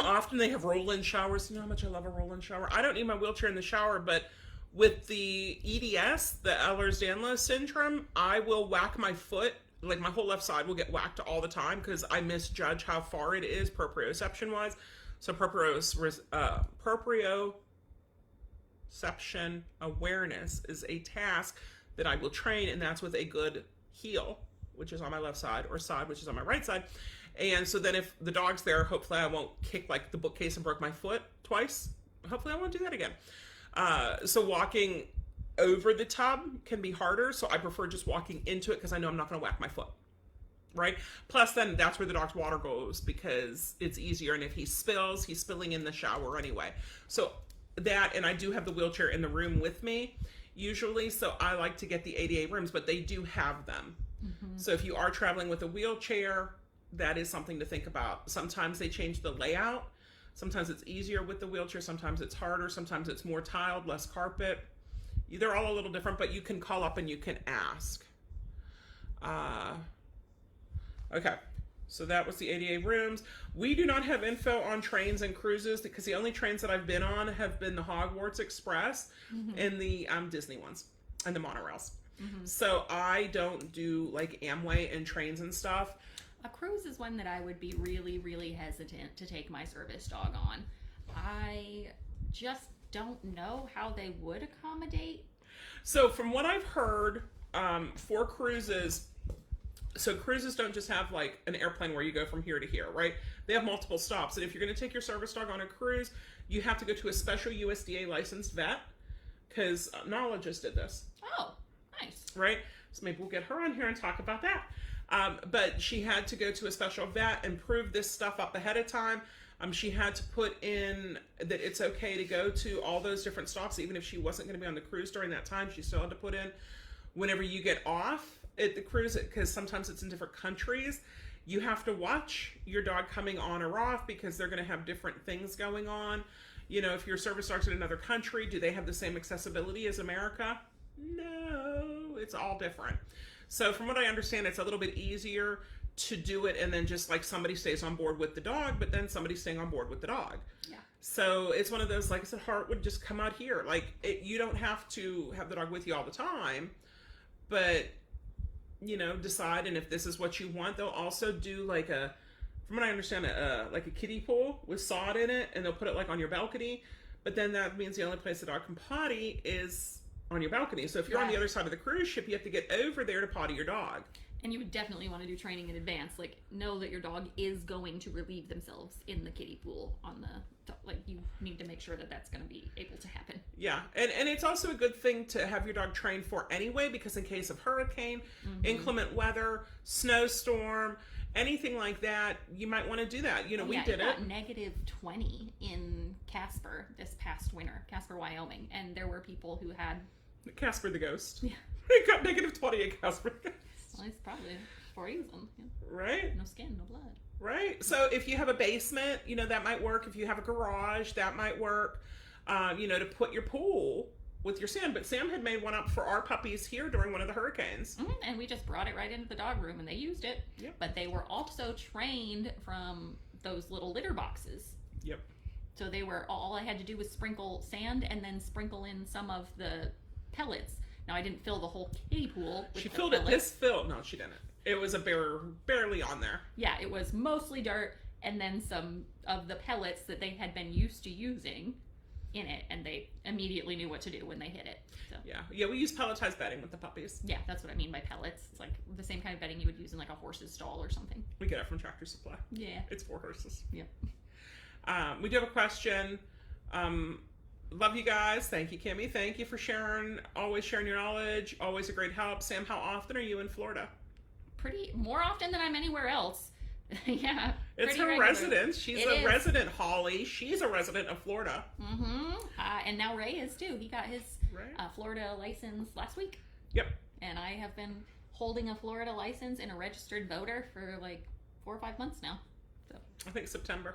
Often they have roll-in showers. You know how much I love a roll-in shower? I don't need my wheelchair in the shower, but with the EDS, the Ehlers Danlos Syndrome, I will whack my foot. Like my whole left side will get whacked all the time because I misjudge how far it is proprioception-wise. So proprioception awareness is a task that I will train, and that's with a good heel, which is on my left side, or side, which is on my right side. And so then if the dog's there, hopefully I won't kick like the bookcase and broke my foot twice. Hopefully I won't do that again. So walking over the tub can be harder. So I prefer just walking into it because I know I'm not going to whack my foot. Right? Plus then that's where the dog's water goes because it's easier. And if he spills, he's spilling in the shower anyway. So that, and I do have the wheelchair in the room with me usually. So I like to get the ADA rooms, but they do have them. Mm-hmm. So if you are traveling with a wheelchair, that is something to think about. Sometimes they change the layout. Sometimes it's easier with the wheelchair. Sometimes it's harder. Sometimes it's more tiled, less carpet. They're all a little different, but you can call up and you can ask. Okay, so that was the ADA rooms. We do not have info on trains and cruises because the only trains that I've been on have been the Hogwarts Express and the Disney ones and the monorails. Mm-hmm. So I don't do like Amway and trains and stuff. A cruise is one that I would be really, really hesitant to take my service dog on. I just don't know how they would accommodate. So from what I've heard, for cruises, so cruises don't just have like an airplane where you go from here to here, right? They have multiple stops. And if you're going to take your service dog on a cruise, you have to go to a special USDA licensed vet because Nala just did this. Oh, nice. Right? So maybe we'll get her on here and talk about that. But she had to go to a special vet and prove this stuff up ahead of time. She had to put in that it's okay to go to all those different stops, even if she wasn't going to be on the cruise during that time. She still had to put in whenever you get off at the cruise, because sometimes it's in different countries. You have to watch your dog coming on or off because they're going to have different things going on. You know, if your service dog's in another country, do they have the same accessibility as America? No, it's all different. So from what I understand, it's a little bit easier to do it and then just like somebody stays on board with the dog, but then somebody's staying on board with the dog. Yeah. So it's one of those, like I said, Heart would just come out here. Like you don't have to have the dog with you all the time, but you know, decide. And if this is what you want, they'll also do like from what I understand, like a kiddie pool with sod in it, and they'll put it like on your balcony. But then that means the only place the dog can potty is on your balcony. So if you're on the other side of the cruise ship, you have to get over there to potty your dog. And you would definitely want to do training in advance. Like, know that your dog is going to relieve themselves in the kiddie pool on the, like, you need to make sure that that's going to be able to happen. Yeah. And it's also a good thing to have your dog trained for anyway, because in case of hurricane, inclement weather, snowstorm, anything like that, you might want to do that. You know, we did it. Got negative 20 in Casper this past winter, Casper, Wyoming. And there were people who had Casper the ghost. Yeah. It got negative 20 at Casper the ghost. Well, it's probably for a reason. Yeah. Right? No skin, no blood. Right? So if you have a basement, you know, that might work. If you have a garage, that might work. You know, to put your pool with your sand. But Sam had made one up for our puppies here during one of the hurricanes. And we just brought it right into the dog room and they used it. Yep. But they were also trained from those little litter boxes. Yep. So they were, all I had to do was sprinkle sand and then sprinkle in some of the pellets. Now, I didn't fill the whole kiddie pool with She the filled pellets. it this fill. No, she didn't. It was a barely on there. Yeah, it was mostly dirt and then some of the pellets that they had been used to using in it, and they immediately knew what to do when they hit it. So. Yeah, we use pelletized bedding with the puppies. Yeah, that's what I mean by pellets. It's like the same kind of bedding you would use in like a horse's stall or something. We get it from Tractor Supply. Yeah. It's for horses. Yeah. We do have a question. Love you guys. Thank you, Kimmy. Thank you for sharing, always sharing your knowledge. Always a great help. Sam, how often are you in Florida? More often than I'm anywhere else. Yeah. It's her regular. residence. She's a resident, Holly. She's a resident of Florida. Mm-hmm. And now Ray is too. He got his Florida license last week. Yep. And I have been holding a Florida license and a registered voter for like 4 or 5 months now. So I think September.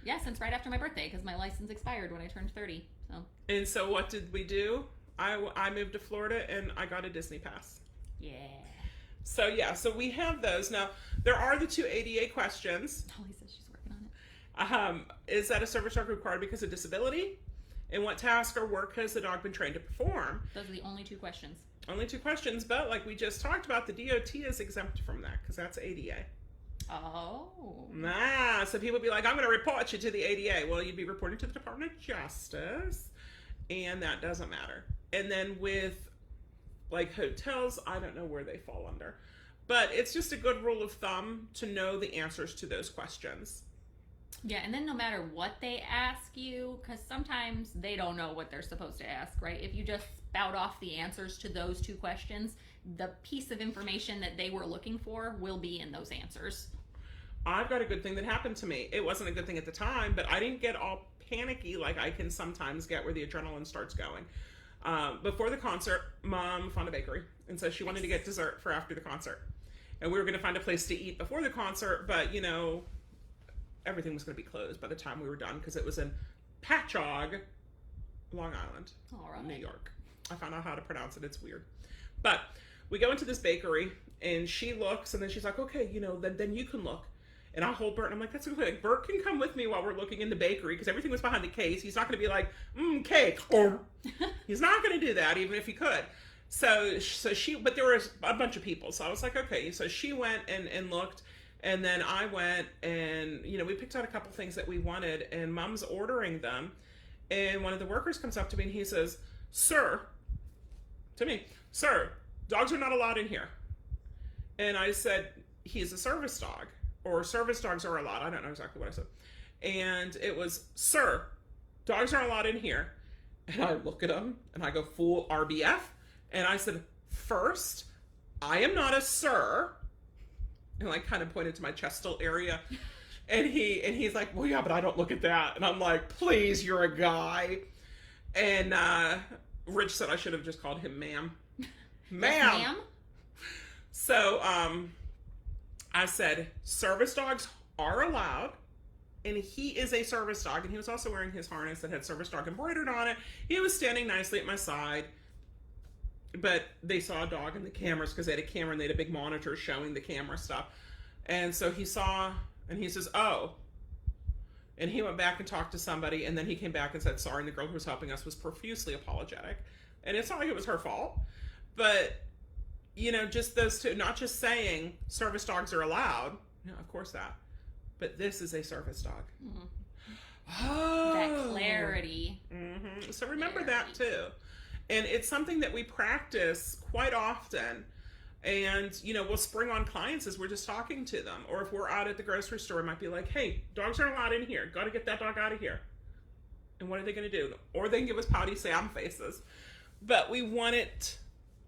Yeah, since right after my birthday, because my license expired when I turned 30. And so what did we do? I moved to Florida and I got a Disney pass. Yeah. So we have those. Now, There are the 2 ADA questions. Holly says she's working on it. Is that a service dog required because of disability? And what task or work has the dog been trained to perform? Those are the only 2 questions. Only 2 questions, but like we just talked about, the DOT is exempt from that because that's ADA. Oh. So people be like, I'm going to report you to the ADA. Well, you'd be reporting to the Department of Justice, and that doesn't matter. And then with like hotels, I don't know where they fall under, but it's just a good rule of thumb to know the answers to those questions. Yeah, and then no matter what they ask you, because sometimes they don't know what they're supposed to ask, right? If you just spout off the answers to those 2 questions, the piece of information that they were looking for will be in those answers. I've got a good thing that happened to me. It wasn't a good thing at the time, but I didn't get all panicky like I can sometimes get where the adrenaline starts going. Before the concert, Mom found a bakery, and so she wanted to get dessert for after the concert. And we were going to find a place to eat before the concert, but, you know, everything was going to be closed by the time we were done because it was in Patchogue, Long Island, New York. I found out how to pronounce it. It's weird. But we go into this bakery, and she looks, and then she's like, okay, you know, then you can look. And I hold Bert, and I'm like, that's okay. Bert can come with me while we're looking in the bakery, because everything was behind the case. He's not going to be like, cake. He's not going to do that, even if he could. So she, but there was a bunch of people. So I was like, okay. So she went and looked, and then I went, and, you know, we picked out a couple things that we wanted, and Mom's ordering them. And one of the workers comes up to me, and he says, sir, dogs are not allowed in here. And I said, he's a service dog. Or service dogs are allowed. I don't know exactly what I said. And it was, sir, dogs aren't allowed in here. And I look at him, and I go full RBF. And I said, first, I am not a sir. And I kind of pointed to my chestal area. And he's like, well, yeah, but I don't look at that. And I'm like, please, you're a guy. And Rich said I should have just called him ma'am. Ma'am. Yes, ma'am? So, I said, service dogs are allowed, and he is a service dog, and he was also wearing his harness that had service dog embroidered on it. He was standing nicely at my side, but they saw a dog in the cameras because they had a camera and they had a big monitor showing the camera stuff. And so he saw, and he says, oh. And he went back and talked to somebody, and then he came back and said, sorry, and the girl who was helping us was profusely apologetic. And it's not like it was her fault, but... You know, just those 2, not just saying service dogs are allowed. No, of course that. But this is a service dog. Mm-hmm. Oh. That clarity. Mm-hmm. So remember that too. And it's something that we practice quite often. And, you know, we'll spring on clients as we're just talking to them. Or if we're out at the grocery store, it might be like, hey, dogs aren't allowed in here. Got to get that dog out of here. And what are they going to do? Or they can give us pouty Sam faces. But we want it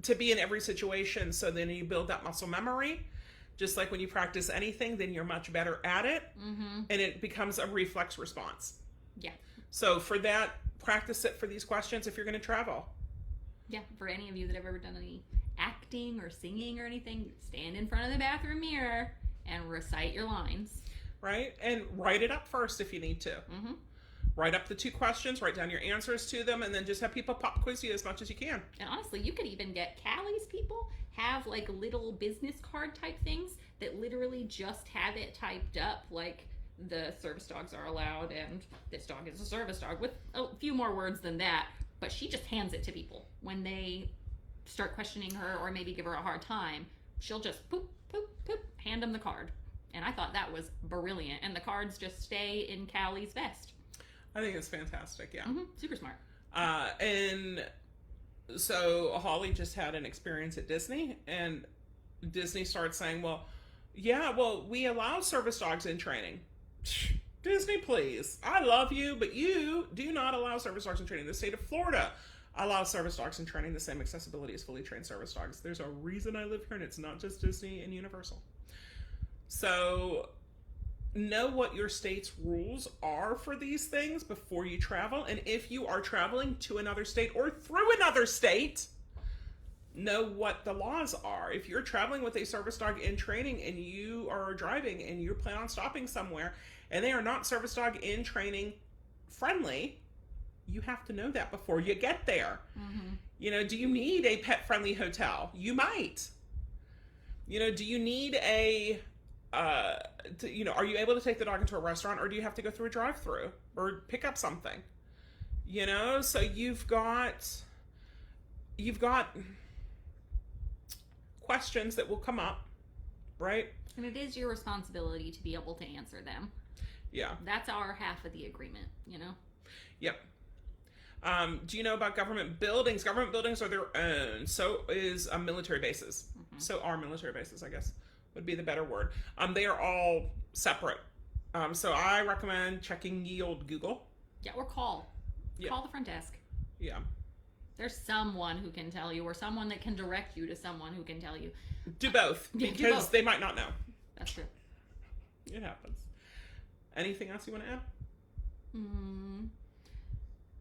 to be in every situation, so then you build that muscle memory. Just like when you practice anything, then you're much better at it, and it becomes a reflex response. Yeah. So for that, practice it for these questions if you're going to travel. Yeah, for any of you that have ever done any acting or singing or anything, stand in front of the bathroom mirror and recite your lines. Right? And write it up first if you need to. Mm-hmm. Write up the 2 questions, write down your answers to them, and then just have people pop quiz you as much as you can. And honestly, you could even get Callie's people have like little business card type things that literally just have it typed up like the service dogs are allowed and this dog is a service dog with a few more words than that. But she just hands it to people when they start questioning her or maybe give her a hard time. She'll just poop, poop, poop, hand them the card. And I thought that was brilliant. And the cards just stay in Callie's vest. I think it's fantastic, yeah. Mm-hmm. Super smart. And so Holly just had an experience at Disney, and Disney started saying, well, we allow service dogs in training. Disney, please. I love you, but you do not allow service dogs in training. The state of Florida allows service dogs in training the same accessibility as fully trained service dogs. There's a reason I live here, and it's not just Disney and Universal. So... know what your state's rules are for these things before you travel. And if you are traveling to another state or through another state, know what the laws are. If you're traveling with a service dog in training and you are driving and you plan on stopping somewhere and they are not service dog in training friendly, you have to know that before you get there. Mm-hmm. You know, do you need a pet friendly hotel? You might. You know, do you need a are you able to take the dog into a restaurant, or do you have to go through a drive-through or pick up something? So you've got questions that will come up, right? And it is your responsibility to be able to answer them. Yeah. That's our half of the agreement, Yep. Do you know about government buildings? Government buildings are their own. So is military bases. Mm-hmm. So are military bases, I guess, would be the better word. They are all separate. So I recommend checking ye old Google. Yeah, or call. Yeah. Call the front desk. Yeah. There's someone who can tell you, or someone that can direct you to someone who can tell you. Do both, because they might not know. That's true. It happens. Anything else you want to add?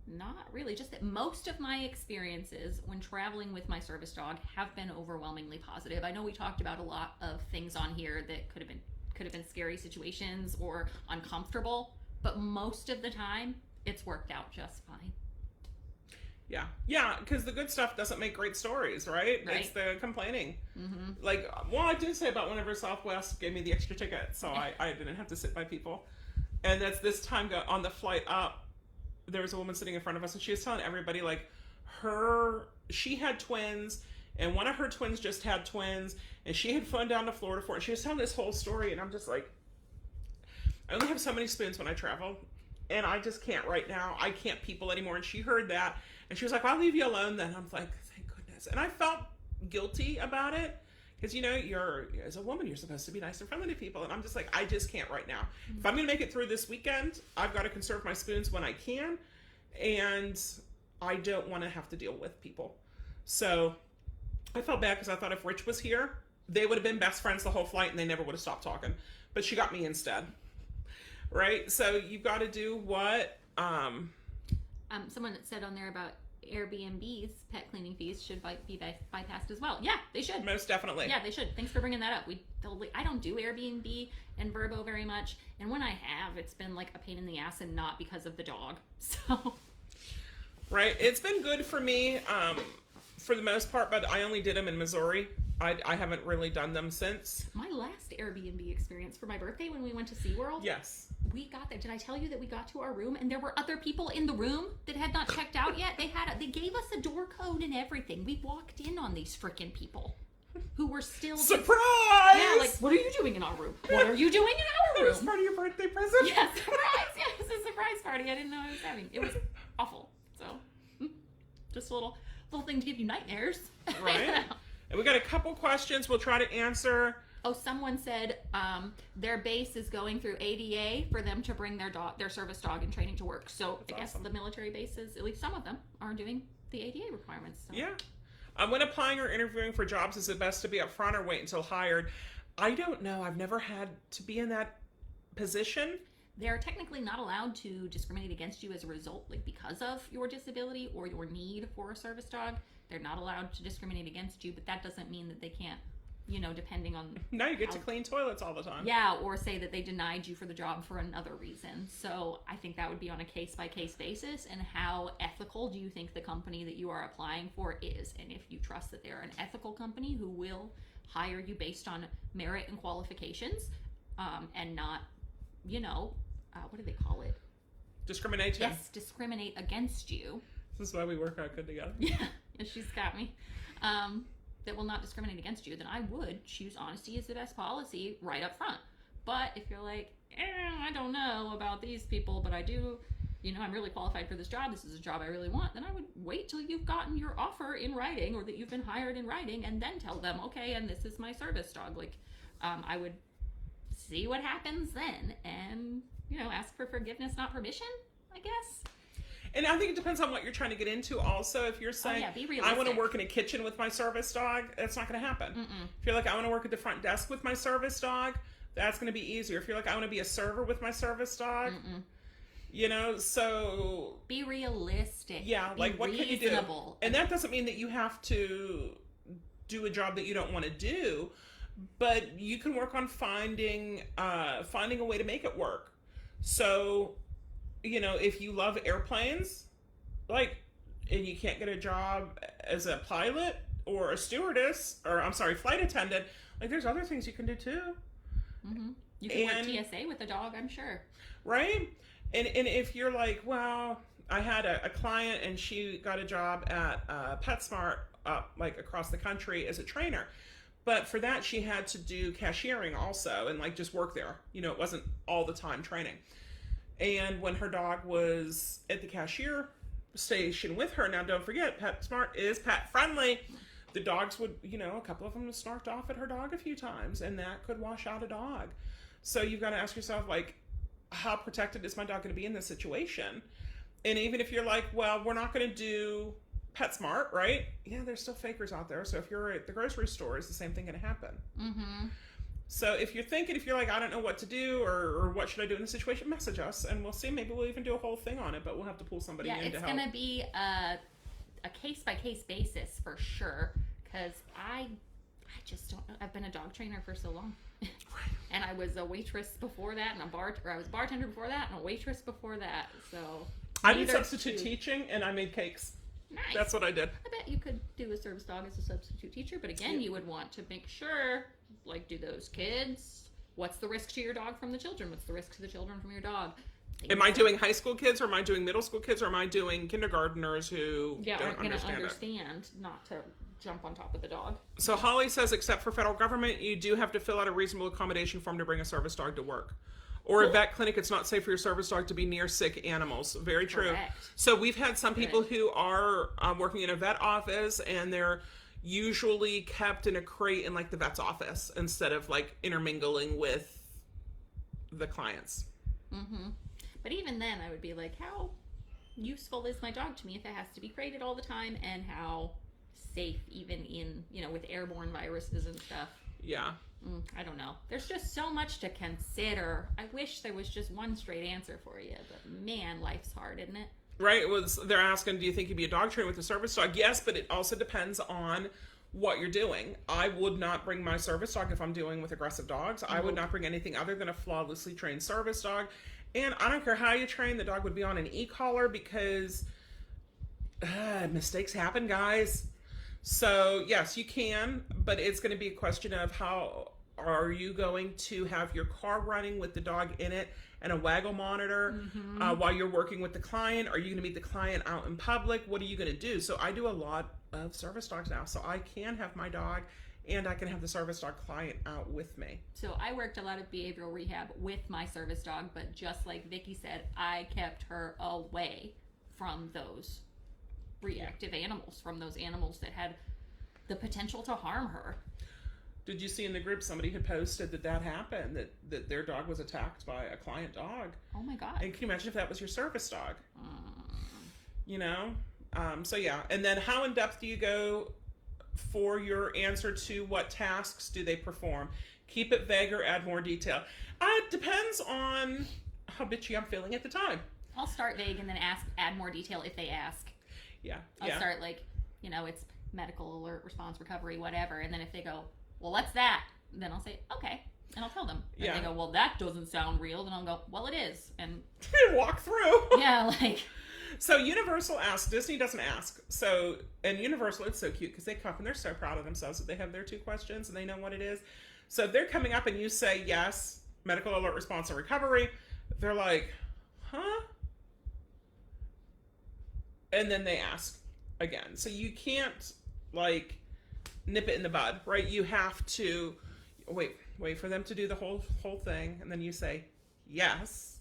Not really. Just that most of my experiences when traveling with my service dog have been overwhelmingly positive. I know we talked about a lot of things on here that could have been scary situations or uncomfortable, but most of the time it's worked out just fine. Yeah, because the good stuff doesn't make great stories, right? It's the complaining. Mm-hmm. I did say about whenever Southwest gave me the extra ticket, so I didn't have to sit by people. And that's this time on the flight up, there was a woman sitting in front of us, and she was telling everybody, she had twins, and one of her twins just had twins, and she had flown down to Florida for it. She was telling this whole story, and I'm just like, I only have so many spoons when I travel, and I just can't right now. I can't people anymore. And she heard that, and she was like, I'll leave you alone then. I'm like, thank goodness. And I felt guilty about it, because, you're, as a woman, you're supposed to be nice and friendly to people. And I'm just like, I just can't right now. Mm-hmm. If I'm going to make it through this weekend, I've got to conserve my spoons when I can. And I don't want to have to deal with people. So I felt bad, because I thought if Rich was here, they would have been best friends the whole flight, and they never would have stopped talking. But she got me instead. Right? So you've got to do what... Someone that said on there about Airbnb's pet cleaning fees should be bypassed as well. Yeah, they should. Most definitely. Yeah, they should. Thanks for bringing that up. I don't do Airbnb and Vrbo very much, and when I have, it's been like a pain in the ass, and not because of the dog. So. Right. It's been good for me for the most part, but I only did them in Missouri. I haven't really done them since. My last Airbnb experience for my birthday when we went to SeaWorld. Yes. We got there. Did I tell you that we got to our room and there were other people in the room that had not checked out yet? They gave us a door code and everything. We walked in on these freaking people who were still... Surprise! Yeah, what are you doing in our room? What are you doing in our room? It was part of your birthday present? Yeah, surprise! Yeah, it was a surprise party I didn't know I was having. It was awful. So, just a little thing to give you nightmares. Right. And we got a couple questions we'll try to answer. Oh, someone said their base is going through ADA for them to bring their service dog in training to work. So that's I guess awesome. The military bases, at least some of them, are doing the ADA requirements. So. Yeah. When applying or interviewing for jobs, is it best to be up front or wait until hired? I don't know. I've never had to be in that position. They're technically not allowed to discriminate against you as a result, because of your disability or your need for a service dog. They're not allowed to discriminate against you, but that doesn't mean that they can't, depending on... Now you get to clean toilets all the time. Yeah, or say that they denied you for the job for another reason. So I think that would be on a case-by-case basis. And how ethical do you think the company that you are applying for is? And if you trust that they're an ethical company who will hire you based on merit and qualifications, and not, what do they call it? Discrimination. Yes, discriminate against you. This is why we work out good together. Yeah, she's got me. That will not discriminate against you, then I would choose honesty as the best policy right up front. But if you're like, I don't know about these people, but I do, I'm really qualified for this job, this is a job I really want, then I would wait till you've gotten your offer in writing, or that you've been hired in writing, and then tell them, okay, and this is my service dog. I would see what happens then, and, ask for forgiveness, not permission, I guess. And I think it depends on what you're trying to get into also. If you're saying, be realistic. I want to work in a kitchen with my service dog, that's not going to happen. Mm-mm. If you're like, I want to work at the front desk with my service dog, that's going to be easier. If you're like, I want to be a server with my service dog, so... Be realistic. Yeah, what can you do? And that doesn't mean that you have to do a job that you don't want to do, but you can work on finding a way to make it work. So... if you love airplanes, and you can't get a job as a pilot or a stewardess, or flight attendant, there's other things you can do too. You can work TSA with a dog, I'm sure. Right? And if you're like, well, I had a client and she got a job at PetSmart, like across the country as a trainer. But for that, she had to do cashiering also and like just work there. You know, it wasn't all the time training. And when her dog was at the cashier station with her, now don't forget, PetSmart is pet friendly. The dogs would, you know, a couple of them snarked off at her dog a few times, and that could wash out a dog. So you've got to ask yourself, like, how protected is my dog going to be in this situation? And even if you're like, well, we're not going to do PetSmart, right? Yeah, there's still fakers out there. So if you're at the grocery store, is the same thing going to happen? So if you're thinking, if you're like, I don't know what to do or what should I do in this situation, message us and we'll see. Maybe we'll even do a whole thing on it, but we'll have to pull somebody in to help. Yeah, it's going to be a case-by-case basis for sure, because I just don't know. I've been a dog trainer for so long. And I was a waitress before that, and I was a bartender before that, and a waitress before that. So I did substitute teaching, and I made cakes. Nice. That's what I did. I bet you could do a service dog as a substitute teacher, but again, you would want to make sure, like, do those kids, what's the risk to your dog from the children? What's the risk to the children from your dog? Am I doing high school kids, or am I doing middle school kids, or am I doing kindergartners who aren't going to understand not to jump on top of the dog? So Holly says, except for federal government, you do have to fill out a reasonable accommodation form to bring a service dog to work. Or a vet clinic, it's not safe for your service dog to be near sick animals. Very true. Correct. So we've had some people who are working in a vet office, and they're usually kept in a crate in like the vet's office instead of like intermingling with the clients. But even then, I would be like, how useful is my dog to me if it has to be crated all the time, and how safe even in, you know, with airborne viruses and stuff. Yeah. I don't know. There's just so much to consider. I wish there was just one straight answer for you, but man, life's hard, isn't it? Right. They're asking, do you think you'd be a dog trainer with a service dog? Yes, but it also depends on what you're doing. I would not bring my service dog if I'm dealing with aggressive dogs. I would not bring anything other than a flawlessly trained service dog. And I don't care how you train, the dog would be on an e-collar because mistakes happen, guys. So yes, you can, but it's going to be a question of how are you going to have your car running with the dog in it and a waggle monitor while you're working with the client? Are you going to meet the client out in public? What are you going to do? So I do a lot of service dogs now, so I can have my dog and I can have the service dog client out with me. So I worked a lot of behavioral rehab with my service dog, but just like Vicky said, I kept her away from those reactive animals, from those animals that had the potential to harm her. Did you see in the group somebody had posted that happened, that their dog was attacked by a client dog? Oh my God. And can you imagine if that was your service dog? You know? So yeah. And then how in depth do you go for your answer to what tasks do they perform? Keep it vague or add more detail. It depends on how bitchy I'm feeling at the time. I'll start vague and then add more detail if they ask. Yeah. I'll start like, you know, it's medical alert, response, recovery, whatever. And then if they go, well, what's that? Then I'll say, okay. And I'll tell them. And they go, well, that doesn't sound real. Then I'll go, well, it is. And walk through. Yeah, like. So Universal asks, Disney doesn't ask. So, and Universal, it's so cute because they come up and they're so proud of themselves that they have their 2 questions and they know what it is. So if they're coming up and you say, yes, medical alert, response, and recovery, they're like, huh? And then they ask again. So you can't like nip it in the bud, right? You have to wait for them to do the whole thing, and then you say yes,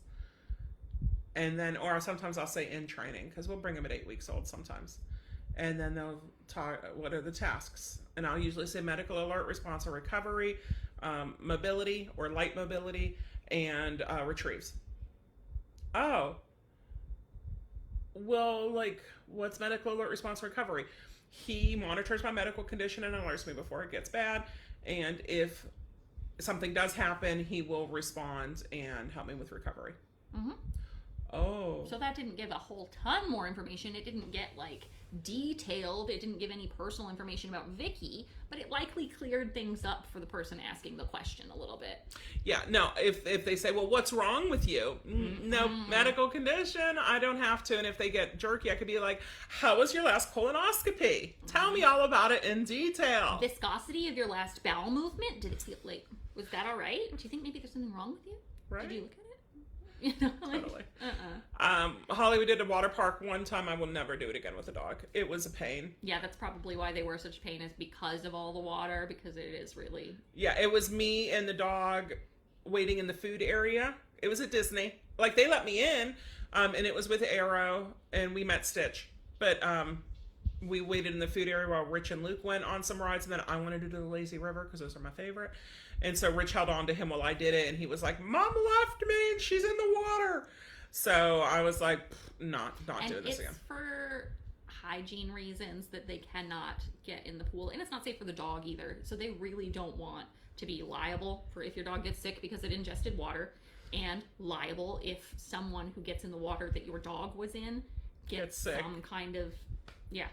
and then, or sometimes I'll say in training because we'll bring them at 8 weeks old sometimes, and then they'll talk what are the tasks, and I'll usually say medical alert, response, or recovery, mobility or light mobility, and retrieves. Oh. Well, like, what's medical alert, response, recovery? He monitors my medical condition and alerts me before it gets bad. And if something does happen, he will respond and help me with recovery. Oh. So that didn't give a whole ton more information. It didn't get like detailed. It didn't give any personal information about Vicky, but it likely cleared things up for the person asking the question a little bit. Yeah, no, if they say, well, what's wrong with you? No medical condition, I don't have to. And if they get jerky, I could be like, how was your last colonoscopy? Tell me all about it in detail. Viscosity of your last bowel movement? Did it feel like, was that all right? Do you think maybe there's something wrong with you? Right. Did you look at it? You know, like, Totally. Holly, we did a water park one time. I will never do it again with a dog. It was a pain. Yeah, that's probably why they were such pain, is because of all the water, because it is really... Yeah, it was me and the dog waiting in the food area. It was at Disney. Like, they let me in, and it was with Arrow, and we met Stitch. But we waited in the food area while Rich and Luke went on some rides, and then I wanted to do the Lazy River because those are my favorite. And so Rich held on to him while I did it, and he was like, Mom left me, and she's in the water. So I was like, not doing this again. And it's for hygiene reasons that they cannot get in the pool. And it's not safe for the dog either. So they really don't want to be liable for if your dog gets sick because it ingested water, and liable if someone who gets in the water that your dog was in gets sick. some kind of... Yeah.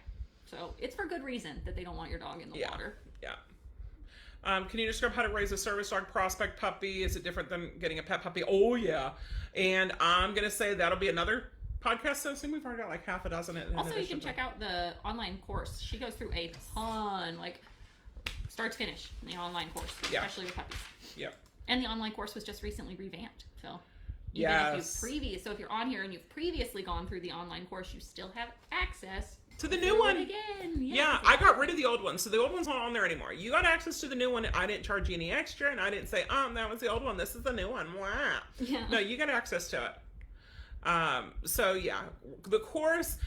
So it's for good reason that they don't want your dog in the water. Yeah. Can you describe how to raise a service dog prospect puppy? Is it different than getting a pet puppy? Oh, yeah. And I'm going to say that'll be another podcast. So we've already got like half a dozen. Also, you can check out the online course. She goes through a ton, like start to finish, in the online course, especially with puppies. Yeah. And the online course was just recently revamped. So if you're on here and you've previously gone through the online course, you still have access to the new one again. Yeah, I got rid of the old one, so the old one's not on there anymore. You got access to the new one. I didn't charge you any extra, and I didn't say, that was the old one. This is the new one. Wow. Yeah. No, you got access to it. So yeah, the course,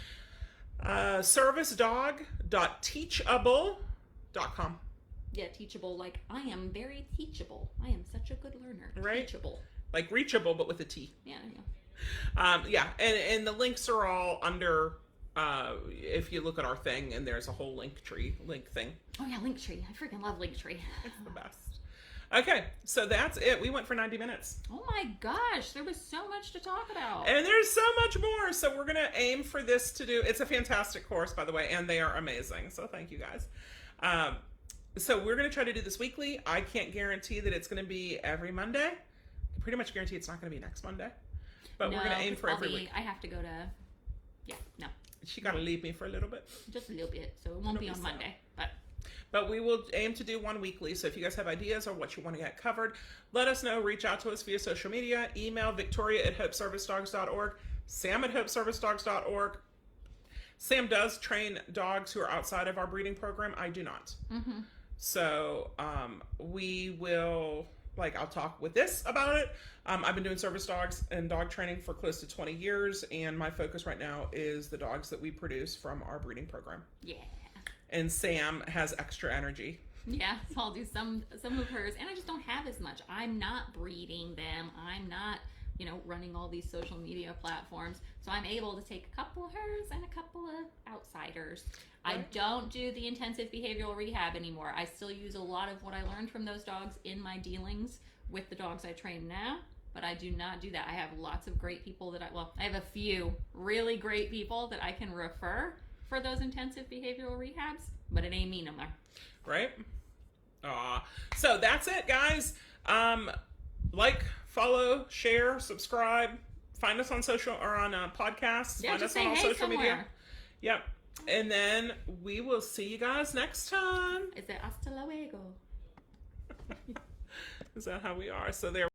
servicedog.teachable.com. Yeah, teachable. Like, I am very teachable. I am such a good learner. Right. Teachable. Like reachable, but with a T. Yeah. Yeah, and the links are all under. If you look at our thing, and there's a whole link thing. Oh yeah, Linktree. I freaking love Linktree. It's the best. Okay, so that's it. We went for 90 minutes. Oh my gosh, there was so much to talk about. And there's so much more. So we're going to aim for this to do. It's a fantastic course, by the way, and they are amazing. So thank you guys. So we're going to try to do this weekly. I can't guarantee that it's going to be every Monday. I pretty much guarantee it's not going to be next Monday. But we're going to aim for every week. I have to go to... Yeah, no. She got to leave me for a little bit. Just a little bit, so it won't be on Monday. But we will aim to do one weekly. So if you guys have ideas or what you want to get covered, let us know. Reach out to us via social media. Email victoria@hopeservicedogs.org. Sam@hopeservicedogs.org. Sam does train dogs who are outside of our breeding program. I do not. Mm-hmm. So we will... I'll talk with this about it. I've been doing service dogs and dog training for close to 20 years, and my focus right now is the dogs that we produce from our breeding program. Yeah. And Sam has extra energy. Yeah, so I'll do some of hers, and I just don't have as much. I'm not breeding them. I'm not, running all these social media platforms. So I'm able to take a couple of hers and a couple of outsiders. Right. I don't do the intensive behavioral rehab anymore. I still use a lot of what I learned from those dogs in my dealings with the dogs I train now, but I do not do that. I have lots of great people I have a few really great people that I can refer for those intensive behavioral rehabs, but it ain't me no more. Right? So that's it, guys. Follow, share, subscribe. Find us on social or on podcasts. Yeah, Find us on all social media. Yep. And then we will see you guys next time. Is it hasta luego? Is that how we are? So there